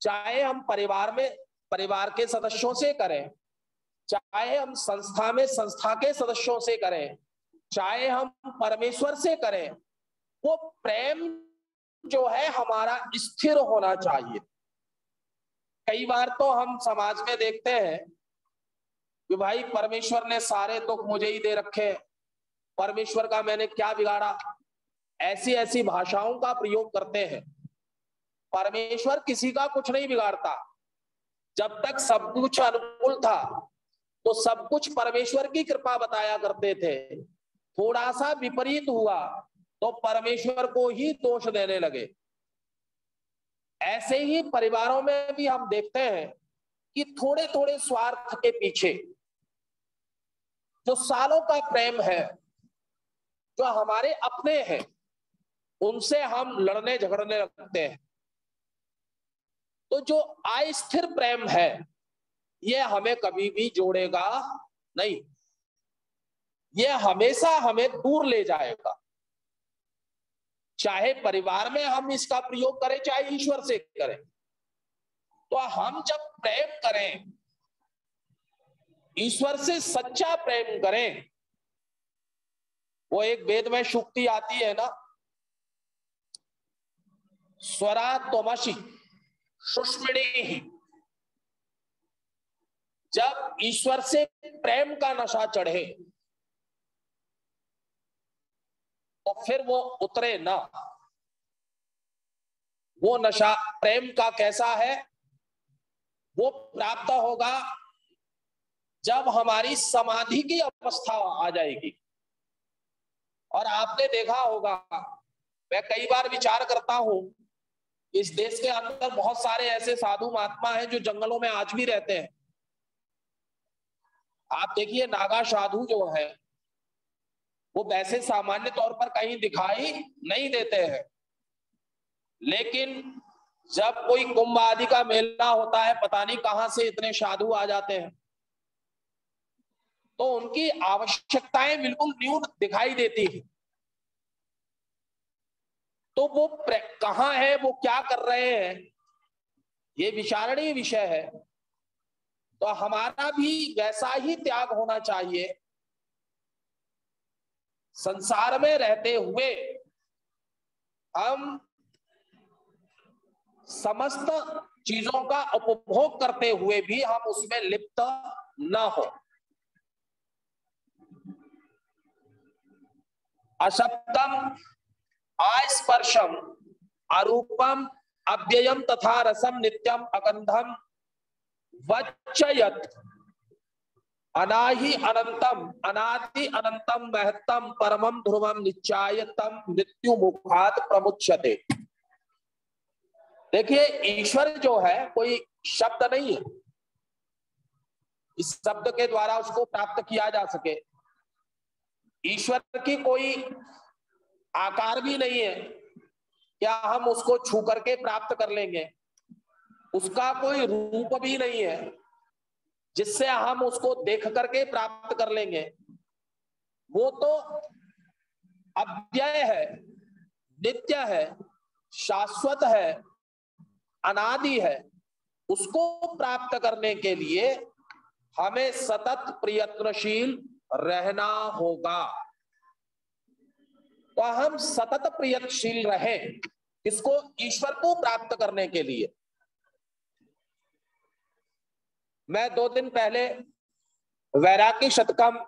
चाहे हम परिवार में परिवार के सदस्यों से करें, चाहे हम संस्था में संस्था के सदस्यों से करें, चाहे हम परमेश्वर से करें, वो प्रेम जो है हमारा स्थिर होना चाहिए। कई बार तो हम समाज में देखते हैं कि भाई परमेश्वर ने सारे दुख मुझे ही दे रखे, परमेश्वर का मैंने क्या बिगाड़ा, ऐसी ऐसी भाषाओं का प्रयोग करते हैं। परमेश्वर किसी का कुछ नहीं बिगाड़ता। जब तक सब कुछ अनुकूल था तो सब कुछ परमेश्वर की कृपा बताया करते थे। थोड़ा सा विपरीत हुआ तो परमेश्वर को ही दोष देने लगे। ऐसे ही परिवारों में भी हम देखते हैं कि थोड़े थोड़े स्वार्थ के पीछे जो सालों का प्रेम है, जो हमारे अपने हैं, उनसे हम लड़ने झगड़ने लगते हैं। तो जो अस्थिर प्रेम है ये हमें कभी भी जोड़ेगा नहीं, ये हमेशा हमें दूर ले जाएगा। चाहे परिवार में हम इसका प्रयोग करें, चाहे ईश्वर से करें, तो हम जब प्रेम करें, ईश्वर से सच्चा प्रेम करें, वो एक वेद में सूक्ति आती है ना, स्वरा त्वमसि सुष्मिणी। जब ईश्वर से प्रेम का नशा चढ़े तो फिर वो उतरे ना। वो नशा प्रेम का कैसा है? वो प्राप्त होगा जब हमारी समाधि की अवस्था आ जाएगी। और आपने देखा होगा, मैं कई बार विचार करता हूं, इस देश के अंदर बहुत सारे ऐसे साधु महात्मा हैं जो जंगलों में आज भी रहते हैं। आप देखिए, नागा साधु जो है वो वैसे सामान्य तौर पर कहीं दिखाई नहीं देते हैं, लेकिन जब कोई कुंभ आदि का मेला होता है, पता नहीं कहां से इतने साधु आ जाते हैं, तो उनकी आवश्यकताएं बिल्कुल न्यून दिखाई देती है। तो वो कहां है, वो क्या कर रहे हैं, ये विचारणीय विषय है। तो हमारा भी वैसा ही त्याग होना चाहिए। संसार में रहते हुए हम समस्त चीजों का उपभोग करते हुए भी हम उसमें लिप्त न हो। अशब्दम अस्पर्शम अरूपम अव्ययम तथा रसम नित्यम अगंधम वच्चयत अनाहि अनंतम अनादि अनंतम महत्तम परमम ध्रुवम निश्चायतम मृत्यु मुखात प्रमुच्यते। देखिए, ईश्वर जो है कोई शब्द नहीं है, इस शब्द के द्वारा उसको प्राप्त किया जा सके। ईश्वर की कोई आकार भी नहीं है, क्या हम उसको छू करके प्राप्त कर लेंगे? उसका कोई रूप भी नहीं है जिससे हम उसको देख करके प्राप्त कर लेंगे। वो तो अव्यय है, नित्य है, शाश्वत है, अनादि है। उसको प्राप्त करने के लिए हमें सतत प्रयत्नशील रहना होगा। तो हम सतत प्रयत्नशील रहें इसको, ईश्वर को प्राप्त करने के लिए। मैं 2 दिन पहले वैराग्य शतकम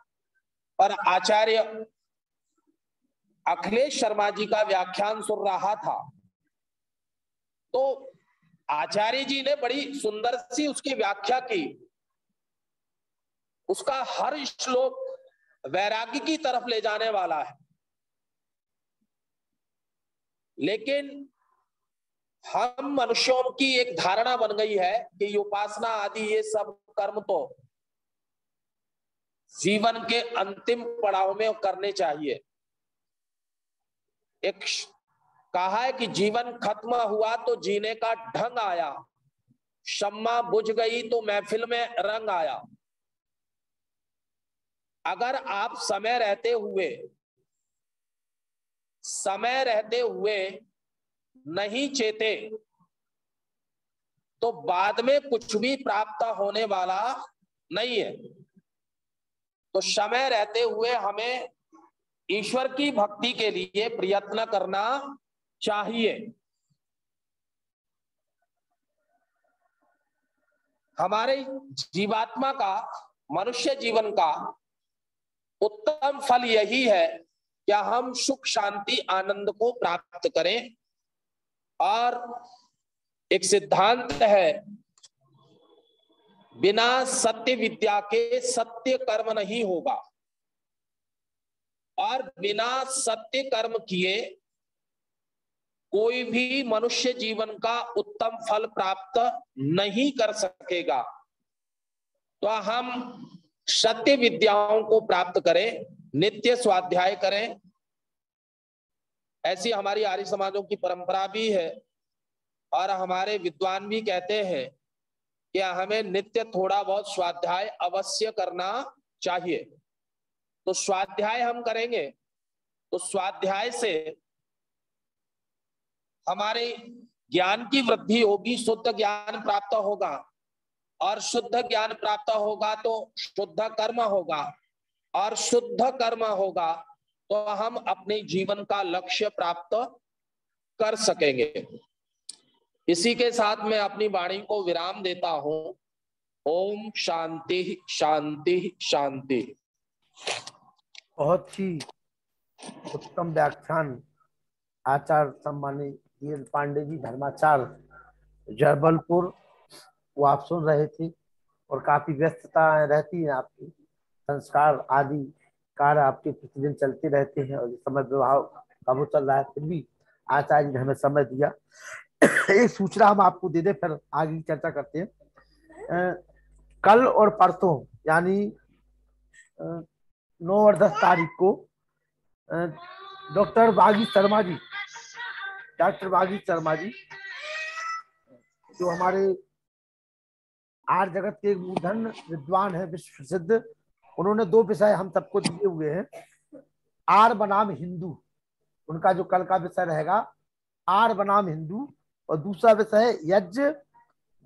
और आचार्य अखिलेश शर्मा जी का व्याख्यान सुन रहा था, तो आचार्य जी ने बड़ी सुंदर सी उसकी व्याख्या की। उसका हर श्लोक वैराग्य की तरफ ले जाने वाला है, लेकिन हम मनुष्यों की एक धारणा बन गई है कि उपासना आदि ये सब कर्म तो जीवन के अंतिम पड़ाव में करने चाहिए। एक कहा है कि जीवन खत्म हुआ तो जीने का ढंग आया, शम्मा बुझ गई तो महफिल में रंग आया। अगर आप समय रहते हुए नहीं चेते तो बाद में कुछ भी प्राप्त होने वाला नहीं है। तो समय रहते हुए हमें ईश्वर की भक्ति के लिए प्रयत्न करना चाहिए। हमारे जीवात्मा का, मनुष्य जीवन का उत्तम फल यही है क्या हम सुख शांति आनंद को प्राप्त करें। और एक सिद्धांत है, बिना सत्य विद्या के सत्य कर्म नहीं होगा, और बिना सत्य कर्म किए कोई भी मनुष्य जीवन का उत्तम फल प्राप्त नहीं कर सकेगा। तो हम सत्य विद्याओं को प्राप्त करें, नित्य स्वाध्याय करें। ऐसी हमारी आर्य समाजों की परंपरा भी है, और हमारे विद्वान भी कहते हैं कि हमें नित्य थोड़ा बहुत स्वाध्याय अवश्य करना चाहिए। तो स्वाध्याय हम करेंगे तो स्वाध्याय से हमारे ज्ञान की वृद्धि होगी, शुद्ध ज्ञान प्राप्त होगा, और शुद्ध ज्ञान प्राप्त होगा तो शुद्ध कर्म होगा, और शुद्ध कर्म होगा तो हम अपने जीवन का लक्ष्य प्राप्त कर सकेंगे। इसी के साथ मैं अपनी वाणी को विराम देता हूं। ओम शांति शांति शांति। बहुत ही उत्तम व्याख्यान आचार्य सम्मानित धीरेन्द्र पांडे जी, धर्माचार्य जबलपुर, वो आप सुन रहे थे। और काफी व्यस्तता रहती है आपकी, संस्कार आदि कार्य आपके प्रतिदिन चलते रहते हैं, और समय विवाह का वो चल रहा है, फिर भी आचार्य जी ने हमें समय दिया। एक सूचना हम आपको दे दें, फिर आगे की चर्चा करते हैं। कल और परसों यानी 9 और 10 तारीख को डॉक्टर बागी शर्मा जी जो हमारे आर्य जगत के मूर्धन विद्वान है, विश्व प्रसिद्ध, उन्होंने 2 विषय हम सबको दिए हुए हैं। आर्य बनाम हिंदू, उनका जो कल का विषय रहेगा आर्य बनाम हिंदू, और दूसरा विषय है यज्ञ,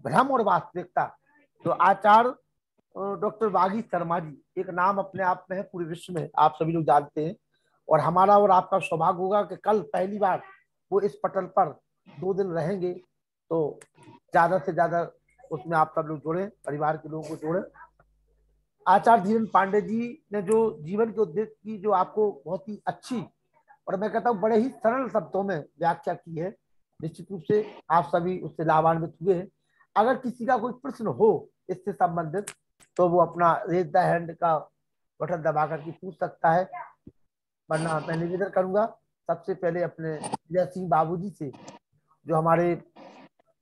भ्रम और वास्तविकता। तो आचार्य डॉक्टर बागी शर्मा जी, एक नाम अपने आप में है, पूरे विश्व में आप सभी लोग जानते हैं। और हमारा और आपका सौभाग्य होगा कि कल पहली बार वो इस पटल पर 2 दिन रहेंगे, तो ज्यादा से ज्यादा उसमें आप सब लोग जुड़े, परिवार के लोगों को जोड़े। आचार्य धीरेन्द्र पांडे जी ने जो जीवन के उद्देश्य की जो आपको बहुत ही अच्छी, और मैं कहता हूँ बड़े ही सरल शब्दों में व्याख्या की है, निश्चित रूप से आप सभी उससे लाभान्वित हुए हैं। अगर किसी का कोई प्रश्न हो इससे संबंधित, तो वो अपना रेज द हैंड का बटन दबा करके पूछ सकता है, वरना मैं निवेदन करूंगा सबसे पहले अपने विजय सिंह बाबूजी से, जो हमारे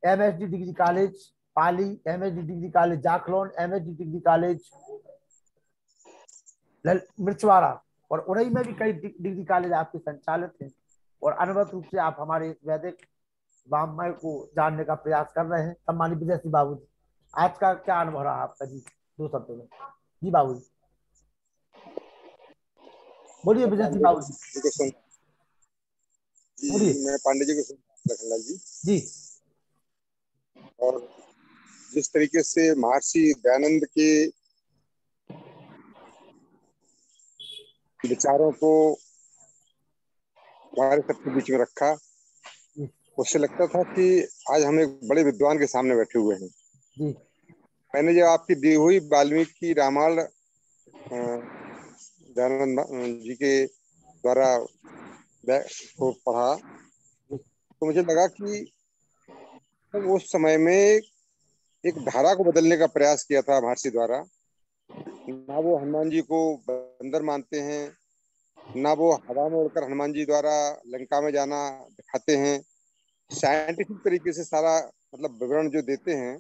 MSD डिग्री कॉलेज पाली, MSD degree college Jakhlaun, MSD degree college Mirchwada, और उड़ई में भी कई डिग्री कॉलेज आपके संचालित हैं, और अनुभव रूप से आप हमारे वैदिक वाङ्मय को जानने का प्रयास कर रहे हैं। सम्मानित विजय सिंह बाबू जी, आज का क्या अनुभव रहा आपका जी, 2 शब्दों में जी बाबू जी, बोलिए विजय सिंह बाबू जी, बोलिए। मैं पांडे जी को सुन लखनलाल जी जी, और जिस तरीके से महर्षि दयानंद के विचारों को हमारे सबके बीच में रखा, उससे लगता था कि आज हम एक बड़े विद्वान के सामने बैठे हुए हैं जी। मैंने जब आपकी दी हुई वाल्मीकि रामायण दयानंद जी के द्वारा को पढ़ा, तो मुझे लगा कि तो उस समय में एक धारा को बदलने का प्रयास किया था महर्षि द्वारा। ना वो हनुमान जी को बंदर मानते हैं, ना वो हवा में उड़कर हनुमान जी द्वारा लंका में जाना दिखाते हैं, साइंटिफिक तरीके से सारा मतलब विवरण जो देते हैं।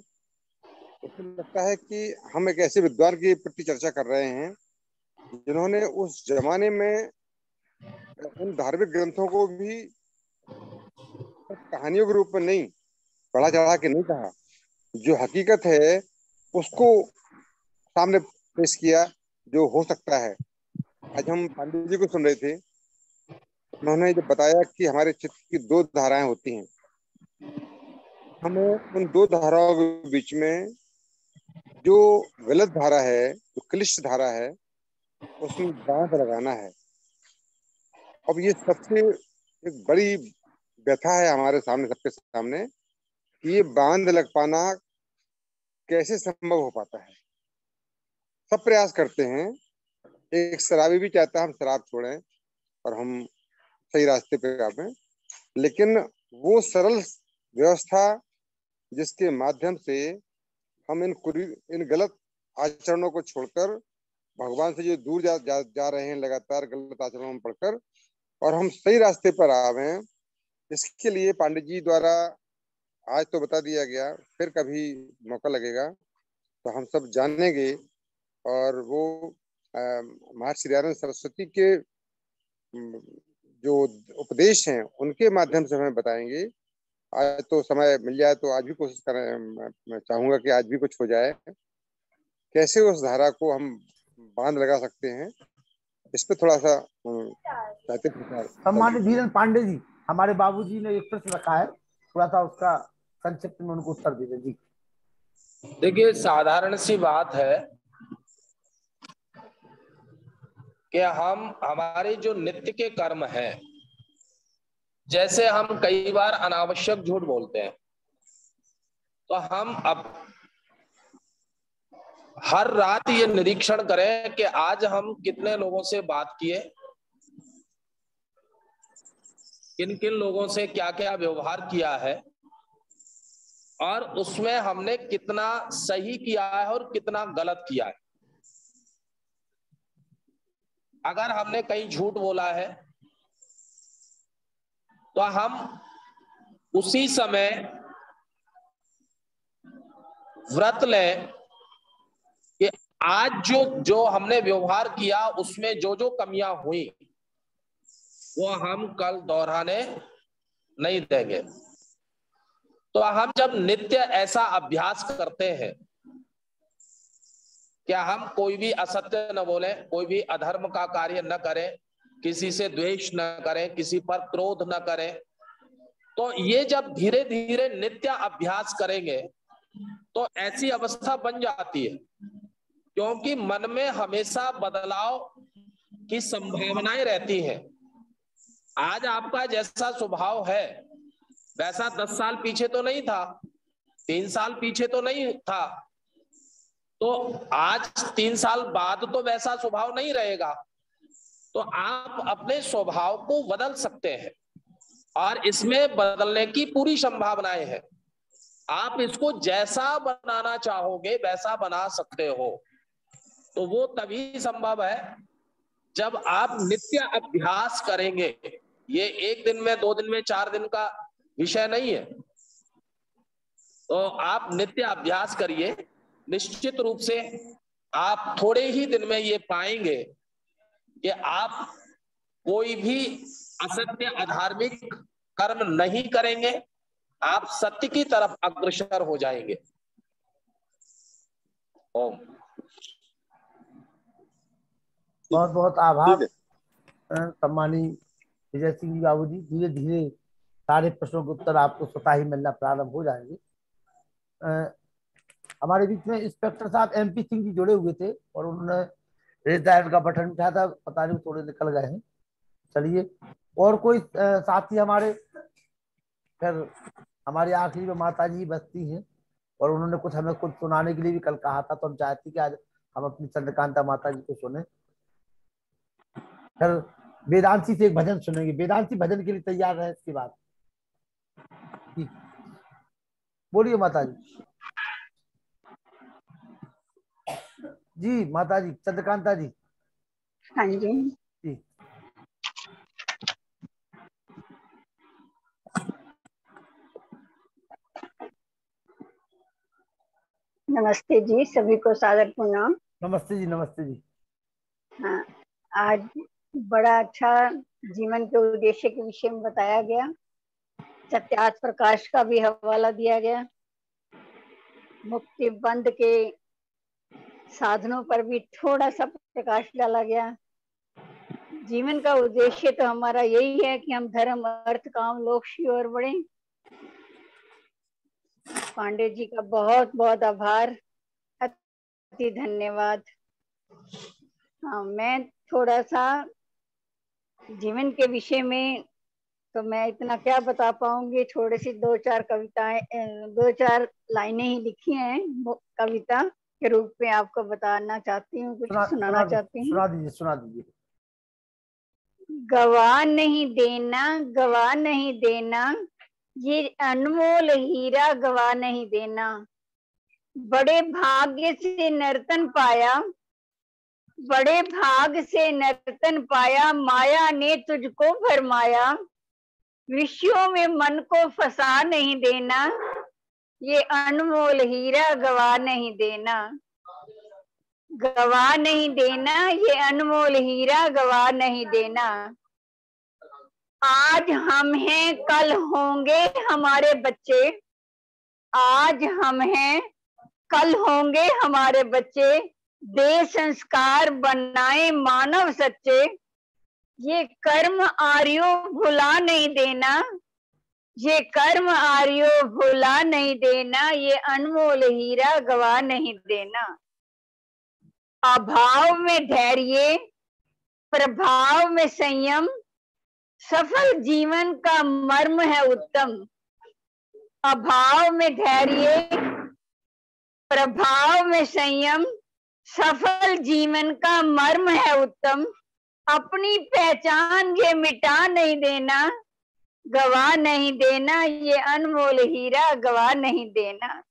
उसमें लगता है कि हम एक ऐसे विद्वान के प्रति चर्चा कर रहे हैं जिन्होंने उस जमाने में उन धार्मिक ग्रंथों को भी कहानियों के रूप में नहीं, बढ़ा चढ़ा के नहीं कहा, जो हकीकत है उसको सामने पेश किया, जो हो सकता है। आज हम पांडे जी को सुन रहे थे, उन्होंने जब बताया कि हमारे चित्त की दो धाराएं होती हैं, हमें उन दो धाराओं के बीच में जो गलत धारा है, जो क्लिष्ट धारा है, उसमें बांध लगाना है। अब ये सबसे एक बड़ी व्यथा है हमारे सामने, सबके सामने, कि ये बांध लग पाना कैसे संभव हो पाता है। सब प्रयास करते हैं, एक शराबी भी चाहता है हम शराब छोड़ें और हम सही रास्ते पे आवें, लेकिन वो सरल व्यवस्था जिसके माध्यम से हम इन गलत आचरणों को छोड़कर भगवान से जो दूर जा रहे हैं लगातार गलत आचरणों में पढ़कर, और हम सही रास्ते पर आवे, इसके लिए पांडे जी द्वारा आज तो बता दिया गया, फिर कभी मौका लगेगा तो हम सब जानेंगे। और वो महर्षि दयानंद सरस्वती के जो उपदेश हैं उनके माध्यम से हमें बताएंगे। आज तो समय मिल जाए तो आज भी कोशिश करें, मैं चाहूंगा कि आज भी कुछ हो जाए, कैसे उस धारा को हम बांध लगा सकते हैं, इस पे थोड़ा सा चाहते प्रचार। सम्मानित धीरेन्द्र पांडे जी, हमारे बाबूजी ने एक प्रश्न रखा है, थोड़ा सा उसका संक्षिप्त में उनको उत्तर दीजिए जी। देखिए, साधारण सी बात है कि हमारे जो नित्य के कर्म हैं, जैसे हम कई बार अनावश्यक झूठ बोलते हैं, तो हम अब हर रात ये निरीक्षण करें कि आज हम कितने लोगों से बात किए, किन किन लोगों से क्या क्या व्यवहार किया है, और उसमें हमने कितना सही किया है और कितना गलत किया है। अगर हमने कहीं झूठ बोला है तो हम उसी समय व्रत लें कि आज जो हमने व्यवहार किया उसमें जो जो कमियां हुई वो हम कल दोहराने नहीं देंगे। तो हम जब नित्य ऐसा अभ्यास करते हैं क्या हम कोई भी असत्य न बोलें, कोई भी अधर्म का कार्य न करें, किसी से द्वेष न करें, किसी पर क्रोध न करें, तो ये जब धीरे धीरे नित्य अभ्यास करेंगे तो ऐसी अवस्था बन जाती है, क्योंकि मन में हमेशा बदलाव की संभावनाएं रहती हैं। आज आपका जैसा स्वभाव है वैसा 10 साल पीछे तो नहीं था, 3 साल पीछे तो नहीं था, तो आज 3 साल बाद तो वैसा स्वभाव नहीं रहेगा। तो आप अपने स्वभाव को बदल सकते हैं और इसमें बदलने की पूरी संभावनाएं हैं। आप इसको जैसा बनाना चाहोगे वैसा बना सकते हो। तो वो तभी संभव है जब आप नित्य अभ्यास करेंगे। ये 1 दिन में, 2 दिन में, 4 दिन का विषय नहीं है। तो आप नित्य अभ्यास करिए, निश्चित रूप से आप थोड़े ही दिन में ये पाएंगे कि आप कोई भी असत्य अधार्मिक कर्म नहीं करेंगे, आप सत्य की तरफ अग्रसर हो जाएंगे। ओम। बहुत बहुत आभार सम्मानी विजय सिंह जी बाबू जी। धीरे धीरे सारे प्रश्नों के उत्तर आपको स्वतः ही मिलना प्रारंभ हो जाएंगे। हमारे बीच में इंस्पेक्टर साहब MP सिंह जी जुड़े हुए थे और उन्होंने रेज हैंड का बटन उठाया था, पता नहीं थोड़े निकल गए हैं। चलिए, और कोई साथी हमारे, फिर हमारी आखिरी में माता जी बसती हैं और उन्होंने कुछ हमें कुछ सुनाने के लिए भी कल कहा था, तो हम चाहते कि आज हम अपनी चंद्रकांता माता जी को सुने। फिर वेदांती से एक भजन सुनेंगे। वेदांती भजन के लिए तैयार है इसके बाद? बोलिए माता जी। जी माता जी, चंद्रकांता जी। हाँ जी। जी नमस्ते जी, सभी को सादर प्रणाम। नमस्ते जी। नमस्ते जी। हाँ, आज बड़ा अच्छा जीवन के उद्देश्य के विषय में बताया गया। सत्यार्थ प्रकाश का भी हवाला दिया गया। मुक्ति बंध के साधनों पर भी थोड़ा सा प्रकाश डाला गया। जीवन का उद्देश्य तो हमारा यही है कि हम धर्म अर्थ काम मोक्ष की ओर बढ़े। पांडे जी का बहुत बहुत आभार, अति धन्यवाद। हाँ, मैं थोड़ा सा जीवन के विषय में तो मैं इतना क्या बता पाऊंगी। थोड़ी सी 2-4 कविताएं, 2-4 लाइनें ही लिखी हैं कविता के रूप में आपको बताना चाहती हूँ, कुछ सुनाना चाहती हूँ। सुना दीजिए। गवा नहीं देना, गवा नहीं देना, ये अनमोल हीरा गवा नहीं देना। बड़े भाग्य से नर्तन पाया, बड़े भाग से नर्तन पाया, माया ने तुझको भरमाया। विषयों में मन को फंसा नहीं देना, ये अनमोल हीरा गवा नहीं देना। गवा नहीं देना, ये अनमोल हीरा गवा नहीं देना। आज हम हैं कल होंगे हमारे बच्चे, आज हम हैं कल होंगे हमारे बच्चे। दे संस्कार बनाए मानव सच्चे, ये कर्म आर्यो भुला नहीं देना, ये कर्म आर्यो भुला नहीं देना, ये अनमोल हीरा गवा नहीं देना। अभाव में धैर्य, प्रभाव में संयम, सफल जीवन का मर्म है उत्तम। अभाव में धैर्य, प्रभाव में संयम, सफल जीवन का मर्म है उत्तम। अपनी पहचान ये मिटा नहीं देना, गवा नहीं देना, ये अनमोल हीरा गवा नहीं देना।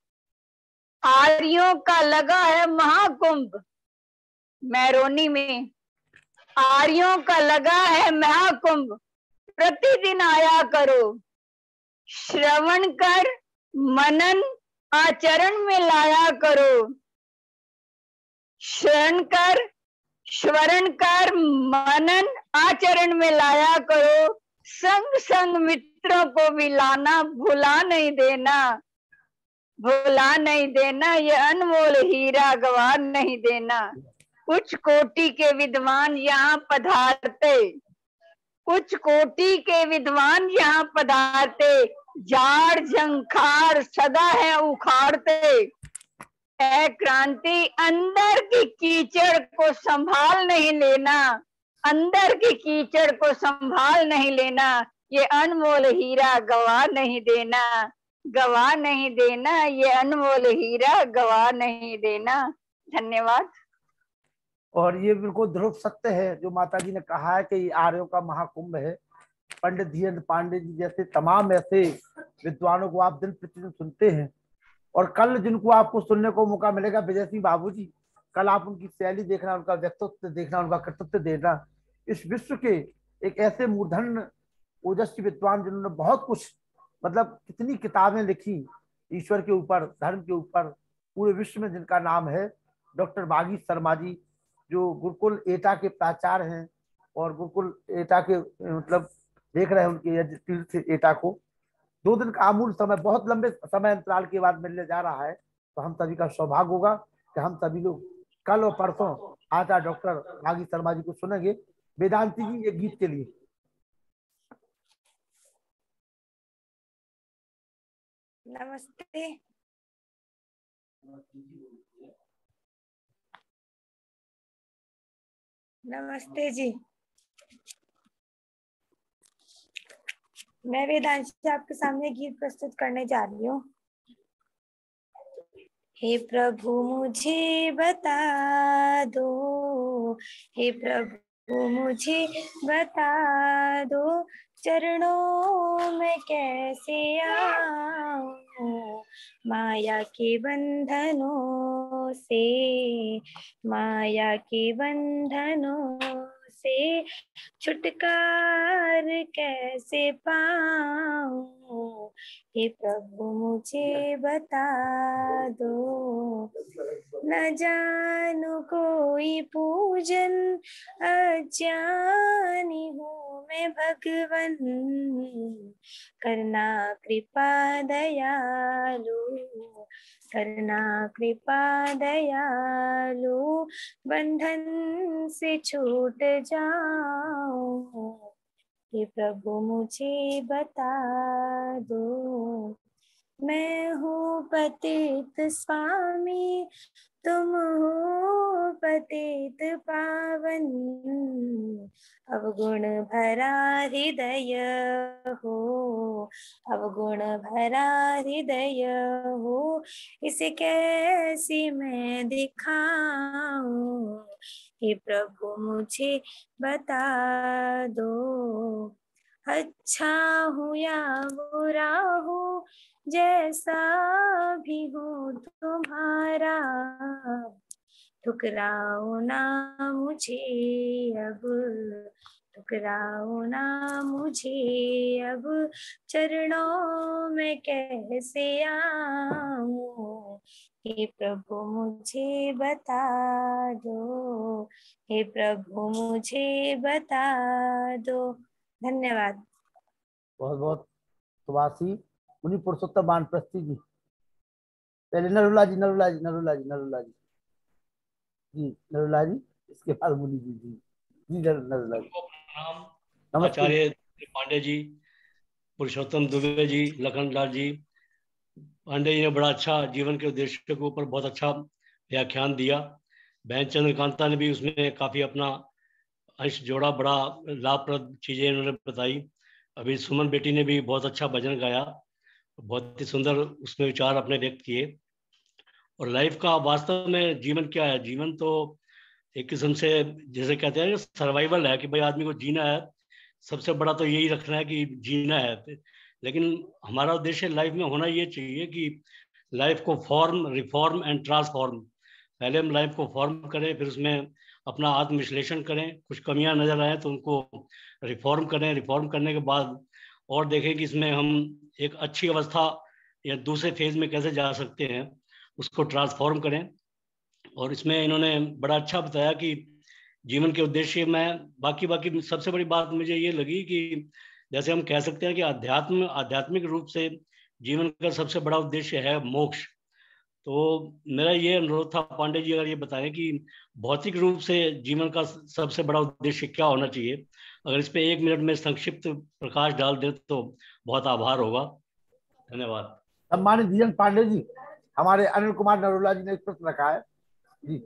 आर्यों का लगा है महाकुंभ, मैरोनी में आर्यों का लगा है महाकुंभ। प्रतिदिन आया करो, श्रवण कर मनन आचरण में लाया करो। श्रवण कर मनन आचरण में लाया करो। संग संग मित्रों को भी लाना, भुला नहीं देना, भुला नहीं देना, ये अनमोल हीरा गवा नहीं देना। उच्च कोटि के विद्वान यहाँ पधारते, उच्च कोटि के विद्वान यहाँ पधारते। जाड़ झंखार सदा है उखाड़ते, है क्रांति अंदर की कीचड़ को संभाल नहीं लेना, अंदर की कीचड़ को संभाल नहीं लेना। ये अनमोल हीरा गवा नहीं देना, गवा नहीं देना, ये अनमोल हीरा गवा नहीं देना। धन्यवाद। और ये बिल्कुल दृढ़ सत्य है जो माता जी ने कहा है कि ये आर्यों का महाकुंभ है। पंडित धीरेन्द्र पांडे जी जैसे तमाम ऐसे विद्वानों को आप दिन प्रतिदिन सुनते हैं, और कल जिनको आपको सुनने को मौका मिलेगा, विजय सिंह बाबू जी, कल आप उनकी शैली देखना, उनका व्यक्तित्व देखना, उनका कर्तृत्व देखना। इस विश्व के एक ऐसे मूर्धन्य ओजस्वी विद्वान जिन्होंने बहुत कुछ, मतलब कितनी किताबें लिखी ईश्वर के ऊपर, धर्म के ऊपर, पूरे विश्व में जिनका नाम है, डॉक्टर बागी शर्मा जी, जो गुरुकुल एटा के प्राचार्य हैं और गुरुकुल एटा के मतलब देख रहे हैं उनके तीर्थ एटा को। 2 दिन का अमूल्य समय बहुत लंबे समय अंतराल के बाद मिलने जा रहा है, तो हम सभी का सौभाग्य होगा कि हम सभी लोग कल और परसों आचार्य डॉक्टर बागी शर्मा जी को सुनेंगे। वेदांती जी एक गीत के लिए। नमस्ते। नमस्ते जी, मैं वेदांशी आपके सामने गीत प्रस्तुत करने जा रही हूँ। हे प्रभु मुझे बता दो, हे प्रभु मुझे बता दो, चरणों में कैसे आऊं, माया के बंधनों से, माया के बंधनों से छुटकार कैसे पाऊं, हे प्रभु मुझे बता दो। न जानू कोई पूजन अज्ञानी हूँ मैं भगवन, करना कृपा दयालु, करना कृपा दयालु, बंधन से छूट जाऊं, हे प्रभु मुझे बता दो। मैं हूँ पतित स्वामी, तुम हो पतित पावन, अवगुण भरा हृदय हो, अवगुण भरा हृदय हो, इसे कैसी मैं दिखाऊं, हे प्रभु मुझे बता दो। अच्छा हूँ या बुरा हूँ, जैसा भी हो तुम्हारा, ठुकराओ ना मुझे अब, ठुकराओ ना मुझे अब, चरणों में कैसे आऊं, हे प्रभु मुझे बता दो, हे प्रभु मुझे बता दो। धन्यवाद। बहुत बहुत सुभाषी मुनि पुरुषोत्तम वानप्रस्थी जी। पहले नरुला जी, नरुला जी, नरुला जी, नरुला जी जी, नरुला जी, इसके बाद मुनि जी जी जी नरुला जी। नमस्ते। आचार्य पांडे जी, पुरुषोत्तम दुबे जी, लखनलाल जी। पांडे जी ने बड़ा अच्छा जीवन के उद्देश्य के ऊपर बहुत अच्छा व्याख्यान दिया। बहन चंद्रकांता ने भी उसमें काफी अपना अंश जोड़ा, बड़ा लाभप्रद चीजें उन्होंने बताई। अभी सुमन बेटी ने भी बहुत अच्छा भजन गाया, बहुत ही सुंदर उसमें विचार अपने व्यक्त किए। और लाइफ का वास्तव में जीवन क्या है? जीवन तो एक किस्म से जैसे कहते हैं सर्वाइवल है कि भाई आदमी को जीना है, सबसे बड़ा तो यही रखना है कि जीना है। लेकिन हमारा उद्देश्य लाइफ में होना ये चाहिए कि लाइफ को फॉर्म, रिफॉर्म एंड ट्रांसफॉर्म। पहले हम लाइफ को फॉर्म करें, फिर उसमें अपना आत्मविश्लेषण करें, कुछ कमियां नजर आए तो उनको रिफॉर्म करें। रिफॉर्म करने के बाद और देखें कि इसमें हम एक अच्छी अवस्था या दूसरे फेज में कैसे जा सकते हैं, उसको ट्रांसफॉर्म करें। और इसमें इन्होंने बड़ा अच्छा बताया कि जीवन के उद्देश्य में बाकी सबसे बड़ी बात मुझे ये लगी कि जैसे हम कह सकते हैं कि आध्यात्मिक रूप से जीवन का सबसे बड़ा उद्देश्य है मोक्ष। तो मेरा ये अनुरोध था पांडे जी, अगर ये बताएं कि भौतिक रूप से जीवन का सबसे बड़ा उद्देश्य क्या होना चाहिए, अगर इस पे 1 मिनट में संक्षिप्त प्रकाश डाल दें तो बहुत आभार होगा। धन्यवाद। सम्मानित धीरन पांडे जी, हमारे अनिल कुमार नरोला जी ने एक प्रश्न रखा है जी।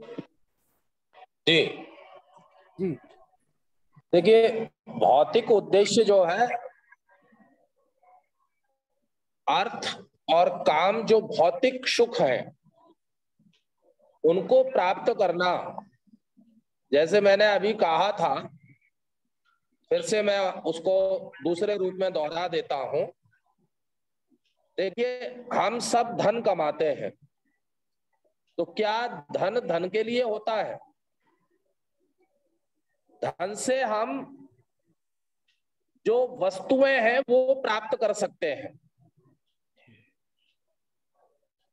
जी जी देखिए, भौतिक उद्देश्य जो है, अर्थ और काम, जो भौतिक सुख है उनको प्राप्त करना, जैसे मैंने अभी कहा था, फिर से मैं उसको दूसरे रूप में दोहरा देता हूं। देखिए, हम सब धन कमाते हैं, तो क्या धन धन के लिए होता है? धन से हम जो वस्तुएं हैं वो प्राप्त कर सकते हैं,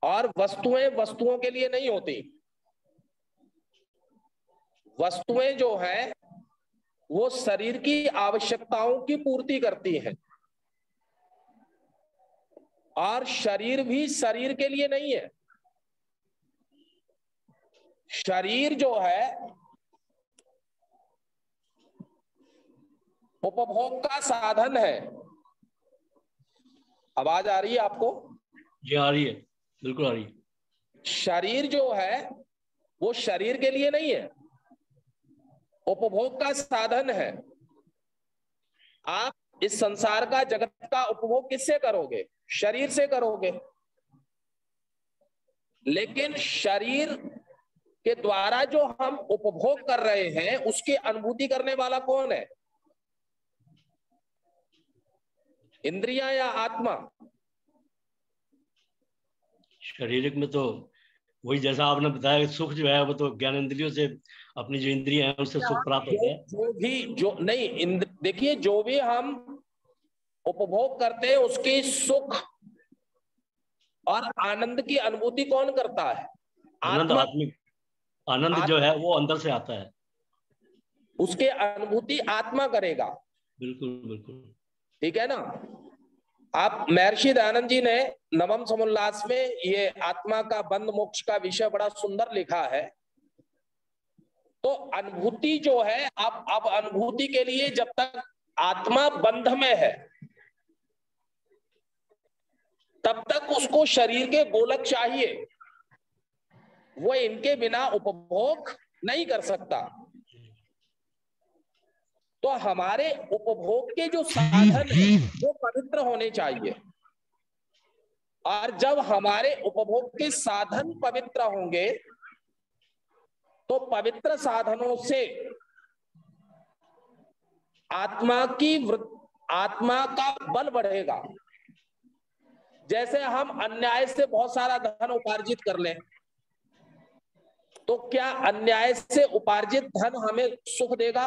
और वस्तुएं वस्तुओं के लिए नहीं होती। वस्तुएं जो है वो शरीर की आवश्यकताओं की पूर्ति करती हैं, और शरीर भी शरीर के लिए नहीं है। शरीर जो है उपभोग का साधन है। आवाज आ रही है आपको? जी आ रही है, बिल्कुल आ रही है। शरीर जो है वो शरीर के लिए नहीं है, उपभोग का साधन है। आप इस संसार का, जगत का उपभोग किससे करोगे? शरीर से करोगे। लेकिन शरीर के द्वारा जो हम उपभोग कर रहे हैं उसकी अनुभूति करने वाला कौन है? इंद्रियां या आत्मा? शारीरिक में तो वही जैसा आपने बताया, सुख जो है वो तो ज्ञान इंद्रियों से, अपनी जो इंद्रियां हैं उससे सुख प्राप्त होता है। जो भी जो नहीं, देखिए, जो भी हम उपभोग करते हैं उसकी सुख और आनंद की अनुभूति कौन करता है? आनंद, आत्मिक आनंद जो है वो अंदर से आता है, उसके अनुभूति आत्मा करेगा। बिल्कुल बिल्कुल, ठीक है ना। आप महर्षि दयानंद जी ने नवम समुल्लास में ये आत्मा का बंध मोक्ष का विषय बड़ा सुंदर लिखा है। तो अनुभूति जो है, अब अनुभूति के लिए जब तक आत्मा बंध में है तब तक उसको शरीर के गोलक चाहिए, वो इनके बिना उपभोग नहीं कर सकता। तो हमारे उपभोग के जो साधन है वो पवित्र होने चाहिए, और जब हमारे उपभोग के साधन पवित्र होंगे तो पवित्र साधनों से आत्मा का बल बढ़ेगा। जैसे हम अन्याय से बहुत सारा धन उपार्जित कर लें, तो क्या अन्याय से उपार्जित धन हमें सुख देगा?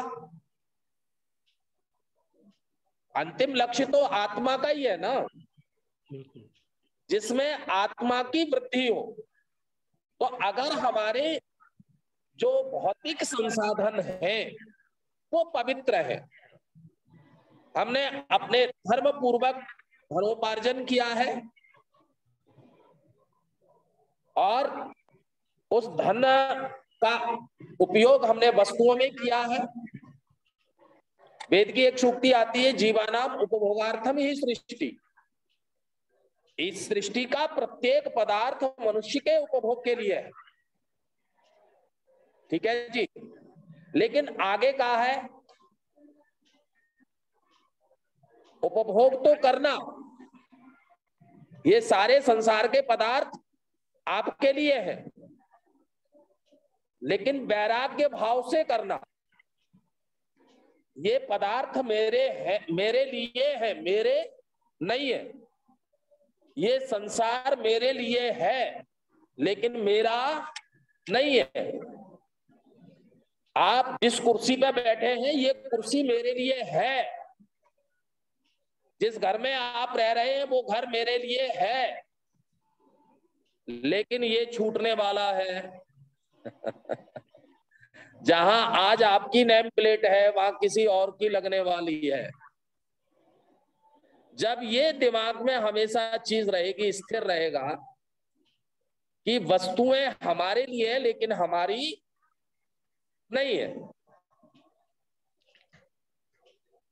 अंतिम लक्ष्य तो आत्मा का ही है ना, जिसमें आत्मा की वृद्धि हो। तो अगर हमारे जो भौतिक संसाधन है वो पवित्र है, हमने अपने धर्म पूर्वक धनोपार्जन किया है और उस धन का उपयोग हमने वस्तुओं में किया है। वेद की एक सूक्ति आती है, जीवानाम उपभोगार्थम ही सृष्टि। इस सृष्टि का प्रत्येक पदार्थ मनुष्य के उपभोग के लिए है। ठीक है जी। लेकिन आगे कहा है उपभोग तो करना, ये सारे संसार के पदार्थ आपके लिए है, लेकिन वैराग्य भाव से करना। ये पदार्थ मेरे है, मेरे लिए है, मेरे नहीं है। ये संसार मेरे लिए है लेकिन मेरा नहीं है। आप जिस कुर्सी पे बैठे हैं ये कुर्सी मेरे लिए है, जिस घर में आप रह रहे हैं वो घर मेरे लिए है, लेकिन ये छूटने वाला है। जहां आज आपकी नेम प्लेट है वहां किसी और की लगने वाली है। जब ये दिमाग में हमेशा चीज रहेगी, स्थिर रहेगा कि वस्तुएं हमारे लिए है लेकिन हमारी नहीं है,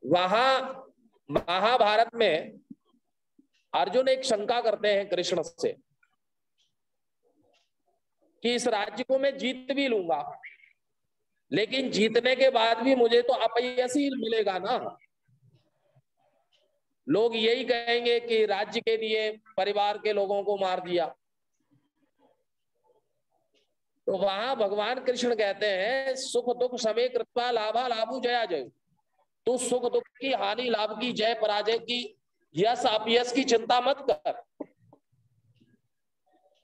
वहां महाभारत में अर्जुन एक शंका करते हैं कृष्ण से कि इस राज्य को मैं जीत भी लूंगा, लेकिन जीतने के बाद भी मुझे तो अपयश ही मिलेगा ना। लोग यही कहेंगे कि राज्य के लिए परिवार के लोगों को मार दिया। तो वहां भगवान कृष्ण कहते हैं सुख दुख समय कृत्वा लाभा लाभू जया जय। तू सुख दुख की, हानि लाभ की, जय पराजय की, यश अपयश की चिंता मत कर।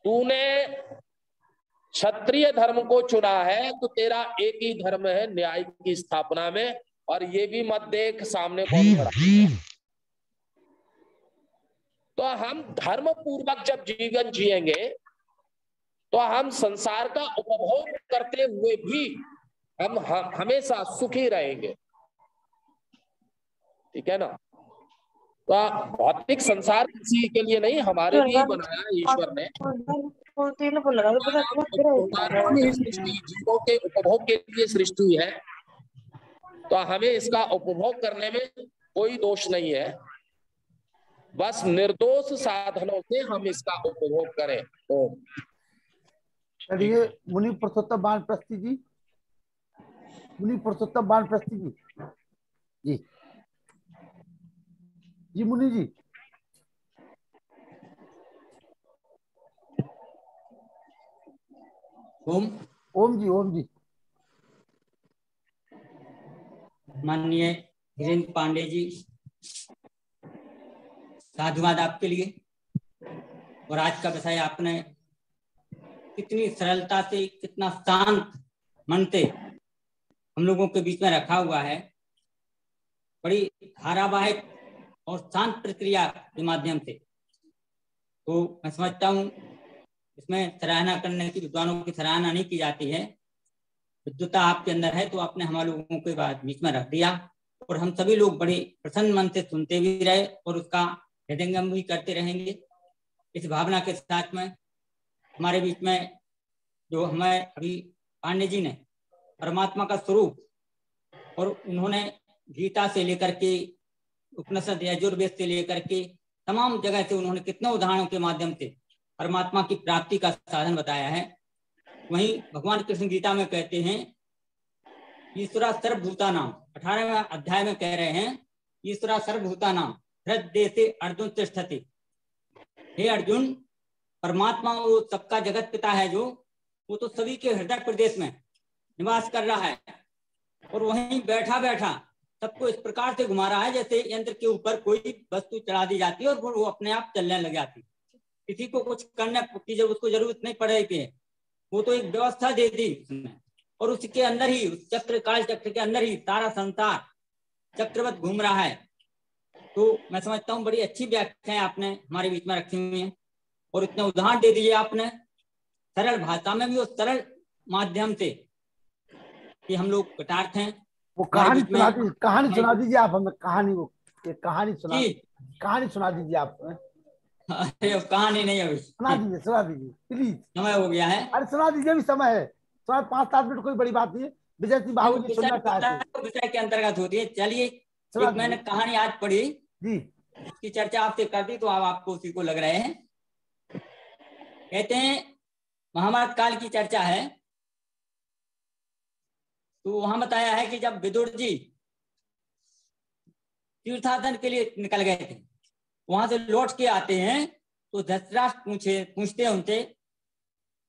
तूने क्षत्रिय धर्म को चुना है तो तेरा एक ही धर्म है, न्याय की स्थापना में, और ये भी मत देख सामने कौन खड़ा। तो हम धर्म पूर्वक जब जीवन जिएंगे तो हम संसार का उपभोग करते हुए भी हम हमेशा सुखी रहेंगे। ठीक है ना। तो भौतिक संसार किसी के लिए नहीं, हमारे लिए बनाया ईश्वर ने। सृष्टि जीवों के उपभोग के लिए सृष्टि है, तो हमें इसका उपभोग करने में कोई दोष नहीं है। बस निर्दोष साधनों से हम इसका उपभोग करें। तो चलिए मुनि पुरुषोत्तम वानप्रस्थी जी, मुनि पुरुषोत्तम वानप्रस्थी जी, जी जी मुनि जी। ओम ओम जी, ओम जी। माननीय धीरेन्द्र पांडे जी, साधुवाद आपके लिए। और आज का विषय आपने कितनी सरलता से, कितना शांत मन से हम लोगों के बीच में रखा हुआ है। बड़ी धारावाहिक और शांत प्रक्रिया के माध्यम से। तो मैं समझता हूँ इसमें सराहना करने की, विद्वानों की सराहना नहीं की जाती है। विद्वता आपके अंदर है तो आपने हम लोगों के बाद बीच में रख दिया और हम सभी लोग बड़े प्रसन्न मन से सुनते भी रहे और उसका हृदयंगम भी करते रहेंगे। इस भावना के साथ में हमारे बीच में जो हमें अभी पांडे जी ने परमात्मा का स्वरूप और उन्होंने गीता से लेकर के उपनिषद यजुर्वेद से लेकर के तमाम जगह से उन्होंने कितने उदाहरणों के माध्यम से परमात्मा की प्राप्ति का साधन बताया है। वहीं भगवान कृष्ण गीता में कहते हैं ईश्वरा सर्वभूतानां, 18वें अध्याय में कह रहे हैं ईश्वरा सर्वभूतानां हृदय से अर्जुन तिष्ठति। हे अर्जुन, परमात्मा वो सबका जगत पिता है जो, वो तो सभी के हृदय प्रदेश में निवास कर रहा है और वहीं बैठा बैठा सबको इस प्रकार से घुमा रहा है जैसे यंत्र के ऊपर कोई वस्तु चढ़ा दी जाती है और वो अपने आप चलने लग जाती। किसी को कुछ करने की जब उसको जरूरत नहीं पड़ेगी, वो तो एक व्यवस्था दे दी उसने और उसके अंदर ही, उस चक्र काल चक्र के अंदर ही सारा संसार चक्रवत घूम रहा है। तो मैं समझता हूँ बड़ी अच्छी व्याख्याएं आपने हमारे बीच में रखी हुई हैं और इतने उदाहरण दे दिए आपने सरल भाषा में भी और सरल माध्यम से कि हम लोग कृतार्थ हैं। वो कहानी सुना दीजिए आप हमें, कहानी, वो कहानी सुना दीजिए आप। अरे कहानी नहीं है, सुना दीजिए प्लीज, समय हो गया है। अरे सुना दीजिए, अभी समय है, 5-7 मिनट, कोई बड़ी बात नहीं है। विजय सिंह बाबू जी सुनना चाहते हैं, विषय के अंतर्गत होती है। चलिए, एक मैंने कहानी आज पढ़ी जी, उसकी चर्चा आपसे कर दी तो अब आपको उसी को लग रहे हैं। कहते हैं महाभारत काल की चर्चा है। तो वहां बताया है कि जब विदुर जी तीर्थाटन के लिए निकल गए थे, वहां से लौट के आते हैं तो धृतराष्ट्र पूछते हैं उनसे,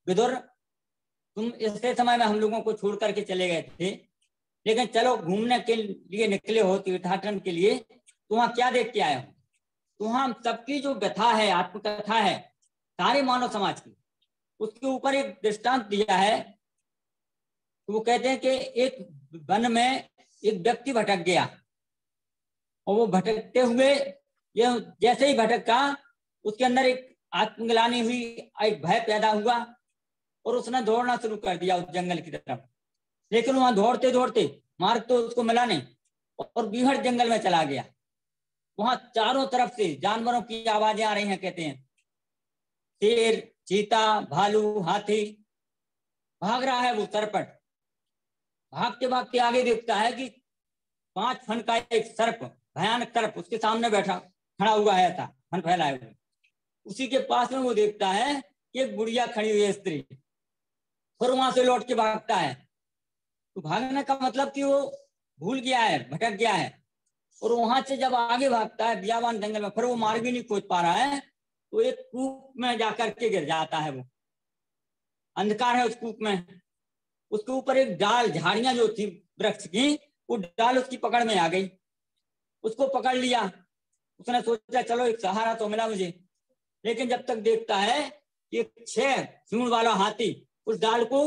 विदुर तुम ऐसे समय में हम लोगों को छोड़ करके चले गए थे, लेकिन चलो घूमने के लिए निकले हो तीर्थाटन के लिए, तो वहां क्या देख के आए हो? तो वहां सबकी जो व्यथा है, आत्मकथा है सारे मानव समाज की, उसके ऊपर एक दृष्टांत दिया है। तो वो कहते हैं कि एक वन में एक व्यक्ति भटक गया और वो भटकते हुए ये जैसे ही भटका उसके अंदर एक आत्मग्लानि हुई, एक भय पैदा हुआ और उसने दौड़ना शुरू कर दिया उस जंगल की तरफ। लेकिन वहां दौड़ते दौड़ते मार्ग तो उसको मिला नहीं और बीहड़ जंगल में चला गया। वहां चारों तरफ से जानवरों की आवाजें आ रही हैं। कहते हैं शेर, चीता, भालू, हाथी, भाग रहा है वो सरपट। भागते भागते आगे देखता है कि 5 फन का एक सर्प, भयानक सर्प उसके सामने बैठा खड़ा हुआ है, था फन फैलाए हुए। उसी के पास में वो देखता है कि एक बुढ़िया खड़ी हुई है, स्त्री। फिर वहां से लौट के भागता है। तो भागने का मतलब कि वो भूल गया है, भटक गया है। और वहां से जब आगे भागता है बियाबान जंगल में, फिर वो मार्ग भी नहीं खोज पा रहा है, तो एक कूप में जाकर के गिर जाता है। वो अंधकार है उस कूप में, उसके ऊपर एक डाल, झाड़ियां जो थी वृक्ष की, वो डाल उसकी पकड़ में आ गई। उसको पकड़ लिया। उसने सोचा चलो एक सहारा तो मिला मुझे। लेकिन जब तक देखता है कि एक 6 सूंड वाला हाथी उस डाल को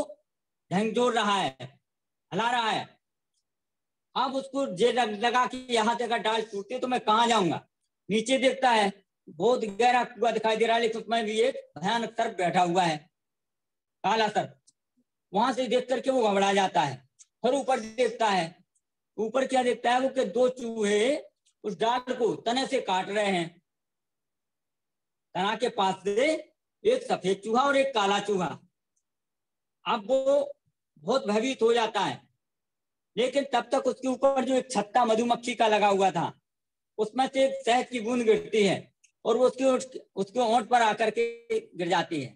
झंझोर रहा है, हिला रहा है। अब उसको जे लगा कि यहाँ से अगर डाल टूटती तो मैं कहाँ जाऊंगा। नीचे देखता है बहुत गहरा कुआं दिखाई दे रहा है, लेकिन उसमें भी एक भयानक सर्प बैठा हुआ है, काला सर्प। वहां से देख करके वो घबरा जाता है। फिर ऊपर देखता है, ऊपर क्या देखता है वो कि 2 चूहे उस डाल को तने से काट रहे हैं। तना के पास से एक सफेद चूहा और एक काला चूहा। अब वो बहुत भयभीत हो जाता है, लेकिन तब तक उसके ऊपर जो एक छत्ता मधुमक्खी का लगा हुआ था, उसमें से एक शहद की बूंद गिरती है और वो उसके होंठ पर आकर के गिर जाती है।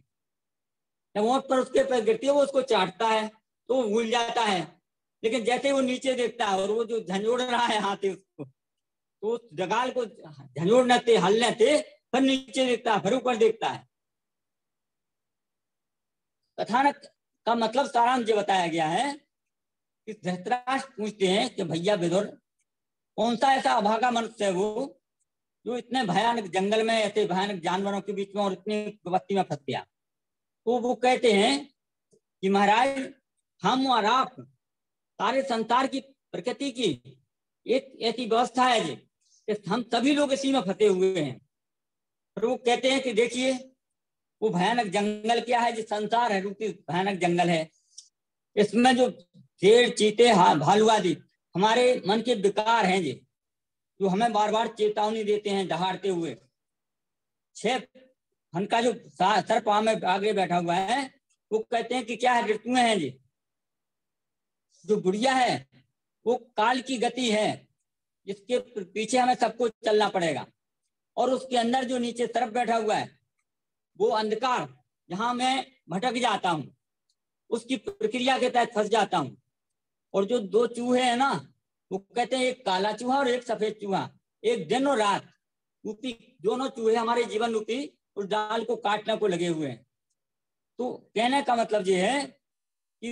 जब होंठ पर उसके पर गिरती है, वो उसको चाटता है तो वो भूल जाता है। लेकिन जैसे ही वो नीचे देखता है और वो जो झंझोड़ रहा है हाथी उसको, तो उस जगाल को झंझोड़ने थे, हलने थे, फिर नीचे देखता है, फिर ऊपर देखता है। कथानक का मतलब सारांश ये बताया गया है कि धृतराष्ट्र पूछते हैं कि भैया विदुर, कौन सा ऐसा अभागा मनुष्य है वो जो इतने भयानक जंगल में ऐसे भयानक जानवरों के बीच में और इतनी विपत्ति में फंस गया। तो वो कहते हैं कि महाराज, हम और आप सारे संसार की प्रकृति की एक ऐसी व्यवस्था है जी हम सभी लोग इसी में फंसे हुए हैं। प्रभु कहते हैं कि देखिए वो भयानक जंगल क्या है, जो संसार है रूपी भयानक जंगल है। इसमें जो शेर, चीते, भालू आदि हमारे मन के विकार हैं जी, जो हमें बार बार चेतावनी देते हैं दहाड़ते हुए। 6 फन का जो सर्प में आगे बैठा हुआ है, वो कहते हैं कि क्या है, ऋतुएं हैं जी। जो गुड़िया है वो काल की गति है, जिसके पीछे हमें सबको चलना पड़ेगा। और उसके अंदर जो नीचे सर्प बैठा हुआ है वो अंधकार, जहां मैं भटक जाता हूँ, उसकी प्रक्रिया के तहत फंस जाता हूँ। और जो 2 चूहे हैं ना, वो कहते हैं एक काला चूहा और एक सफेद चूहा, एक दिन और रात रूपी दोनों चूहे हमारे जीवन रूपी उस डाल को काटने को लगे हुए हैं। तो कहने का मतलब ये है कि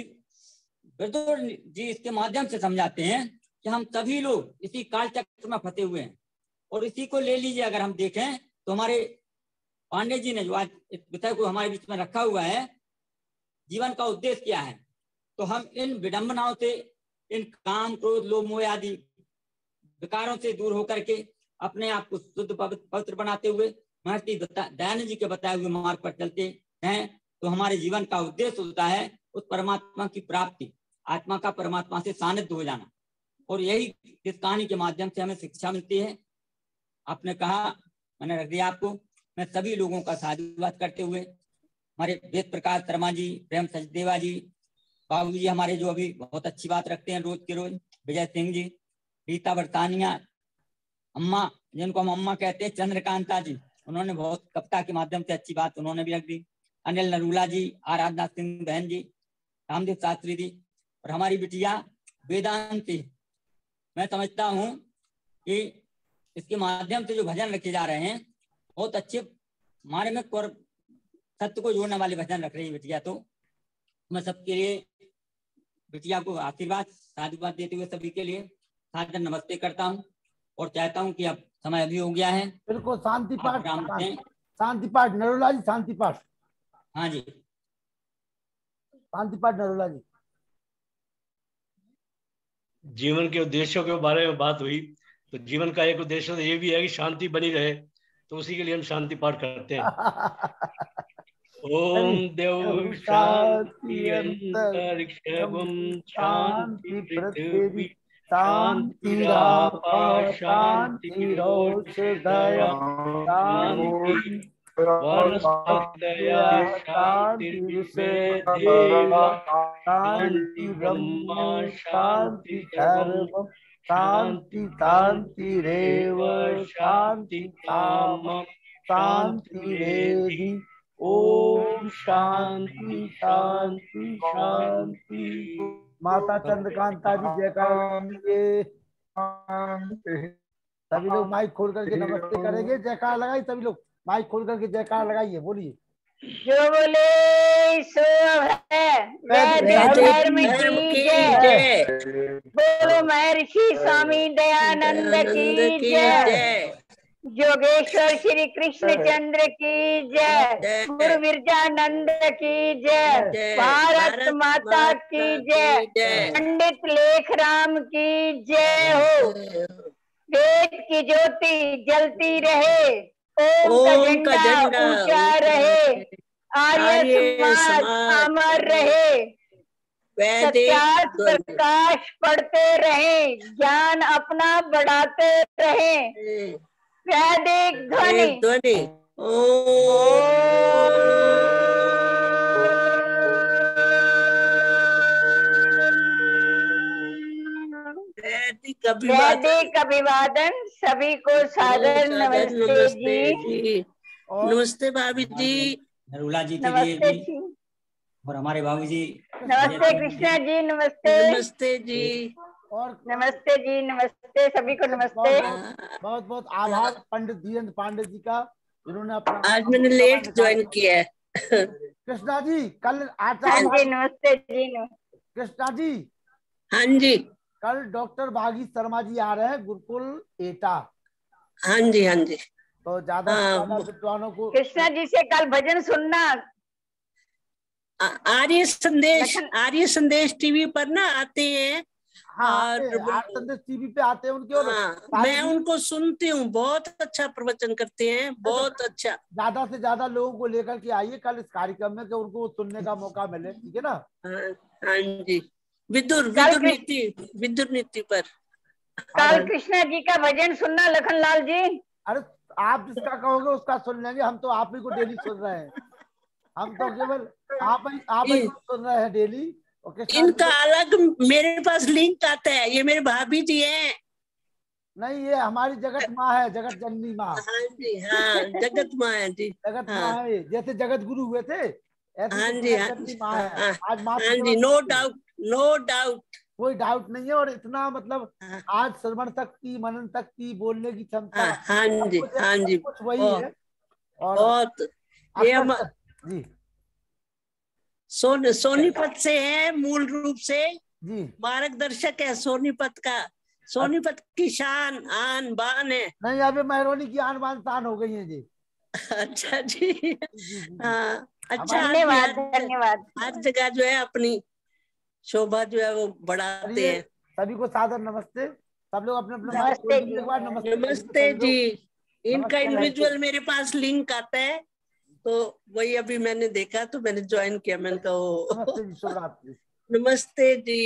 विदुर जी इसके माध्यम से समझाते हैं कि हम सभी लोग इसी काल चक्र में फंसे हुए हैं। और इसी को ले लीजिए, अगर हम देखें तो हमारे पांडे जी ने जो आज इस विषय को हमारे बीच में रखा हुआ है, जीवन का उद्देश्य क्या है, तो हम इन विडंबनाओं से, इन काम, क्रोध, लोभ, मोह आदि विकारों से दूर होकर के अपने आप को शुद्ध पवित्र बनाते हुए महर्षि दयानंद जी के बताए हुए मार्ग पर चलते हैं, तो हमारे जीवन का उद्देश्य होता है उस परमात्मा की प्राप्ति, आत्मा का परमात्मा से सानिध्य हो जाना। और यही इस कहानी के माध्यम से हमें शिक्षा मिलती है। आपने कहा, मैंने रख दिया आपको। मैं सभी लोगों का साधुवाद करते हुए हमारे वेद प्रकाश शर्मा जी, प्रेम सचदेवा जी, बाबू जी हमारे जो अभी बहुत अच्छी बात रखते हैं रोज के रोज, विजय सिंह जी, रीता बरतानिया, अम्मा जिनको हम अम्मा कहते हैं, चंद्रकांता जी, उन्होंने बहुत कविता के माध्यम से अच्छी बात उन्होंने भी रख दी, अनिल नरूला जी, आराधना सिंह बहन जी, रामदेव शास्त्री जी, और हमारी बिटिया वेदांती। मैं समझता हूँ कि इसके माध्यम से जो भजन रखे जा रहे हैं बहुत अच्छे, हमारे में सत्य को जोड़ने वाले भजन रख रही है बिटिया। तो मैं सबके लिए बिटिया को आशीर्वाद साधुवाद देते हुए सभी के लिए सादर नमस्ते करता हूँ और चाहता हूँ कि अब समय अभी हो गया है। बिल्कुल, शांति पाठ, शांति पाठ नरोला जी, शांति पाठ। हाँ जी, शांति पाठ नरोला जी। जीवन के उद्देश्यों के बारे में बात हुई, तो जीवन का एक उद्देश्य तो ये भी है कि शांति बनी रहे, तो उसी के लिए हम शांति पाठ करते हैं। ओम देव शांति अंतरिक्षं शांति पृथ्वी शांतिरापः शांतिरोषधयः शांति वनस्पतयः शांतिर्विश्वेदेव शांति ब्रह्म शांति सर्वं शांति शांतिरेव शांति धाम शांतिरेधि। ओम शांति शांति शांति। माता चंद्रकांता जी जयकार करेंगे। सभी लोग माइक खोल करके नमस्ते करेंगे, जयकार लगाइए। सभी लोग माइक खोल करके जयकार लगाइए, बोलिए। जो बोले सो है, धर्म की जय। बोलो महर्षि स्वामी दयानंद की जय। योगेश्वर श्री कृष्ण चंद्र की जय। गुरु विरजानंद की जय। भारत माता की जय। पंडित लेखराम की जय हो। वेद की ज्योति जलती रहे, ओम का झंडा ऊंचा रहे, आर्य समाज अमर रहे, सत्यार्थ प्रकाश पढ़ते रहे, ज्ञान अपना बढ़ाते रहे। वैदिक ध्वनि वैदिक अभिवादन। सभी को सादर नमस्ते जी। नमस्ते भाभी जी, नरूला जी के नमस्ते लिए भी, और हमारे बाबू जी नमस्ते, कृष्णा जी नमस्ते। नमस्ते जी, और नमस्ते जी, नमस्ते सभी को नमस्ते। बहुत बहुत आभार पंडित धीरेन्द्र पांडे जी का, जिन्होंने अपना आज मैंने लेट ज्वाइन किया है। कृष्णा जी कल हाँ जी, नमस्ते जी। कृष्णा जी, हाँ जी, कल डॉक्टर भागी शर्मा जी आ रहे हैं गुरुकुल एटा। हाँ जी, हाँ जी। तो ज्यादा से ज्यादा विद्वानों को कृष्णा जी से कल भजन सुनना। आर्य संदेश टीवी पर ना आते हैं, हाँ और आर्ट संदेश टीवी पे आते हैं उनके, और हाँ, मैं उनको सुनती हूँ, बहुत अच्छा प्रवचन करते हैं, बहुत अच्छा। ज्यादा से ज्यादा लोगों को लेकर के आइए कल इस कार्यक्रम में कि उनको सुनने का मौका मिले, ठीक है ना। हाँ, हाँ जी, विदुर नीति पर कल कृष्णा जी का भजन सुनना लखनलाल जी। अरे आप जिसका कहोगे उसका सुन लेंगे, हम तो आप ही को डेली सुन रहे हैं, हम तो केवल आप ही को सुन रहे हैं डेली। इनका अलग मेरे पास लिंक आता है, ये मेरे भाभी जी हैं। नहीं, ये हमारी जगत माँ है, जगत जननी माँ। हाँ जी, हाँ, जगत माँ है जी, जगत हाँ। माँ है, जैसे जगत गुरु हुए थे ऐसे हाँ तो जी, जगत हाँ जननी जी, माँ है। हाँ, आज माँ हाँ जी, नो डाउट, नो डाउट, कोई डाउट नहीं है। और इतना मतलब हाँ, आज श्रवण तक की, मनन तक की, बोलने की क्षमता, हाँ, हाँ जी, हाँ जी, कुछ वही है। और बहुत ये हम जी सोनीपत से है, मूल रूप से जी मार्गदर्शक है सोनीपत का। सोनीपत की शान आन बान है। नहीं, अभी मेहरबानी की आन बान तान हो गई है जी। अच्छा जी, हाँ, अच्छा। धन्यवाद धन्यवाद। हर जगह जो है अपनी शोभा जो है वो बढ़ाते हैं। सभी को सादर नमस्ते। सब लोग अपने अपने माइक नमस्ते खोल दीजिए एक बार। नमस्ते नमस्ते जी। इनका नमस्ते। इंडिविजुअल मेरे पास लिंक आता है, तो वही अभी मैंने देखा तो मैंने ज्वाइन किया। मैंने कहा नमस्ते जी, शुभ रात्रि। नमस्ते जी।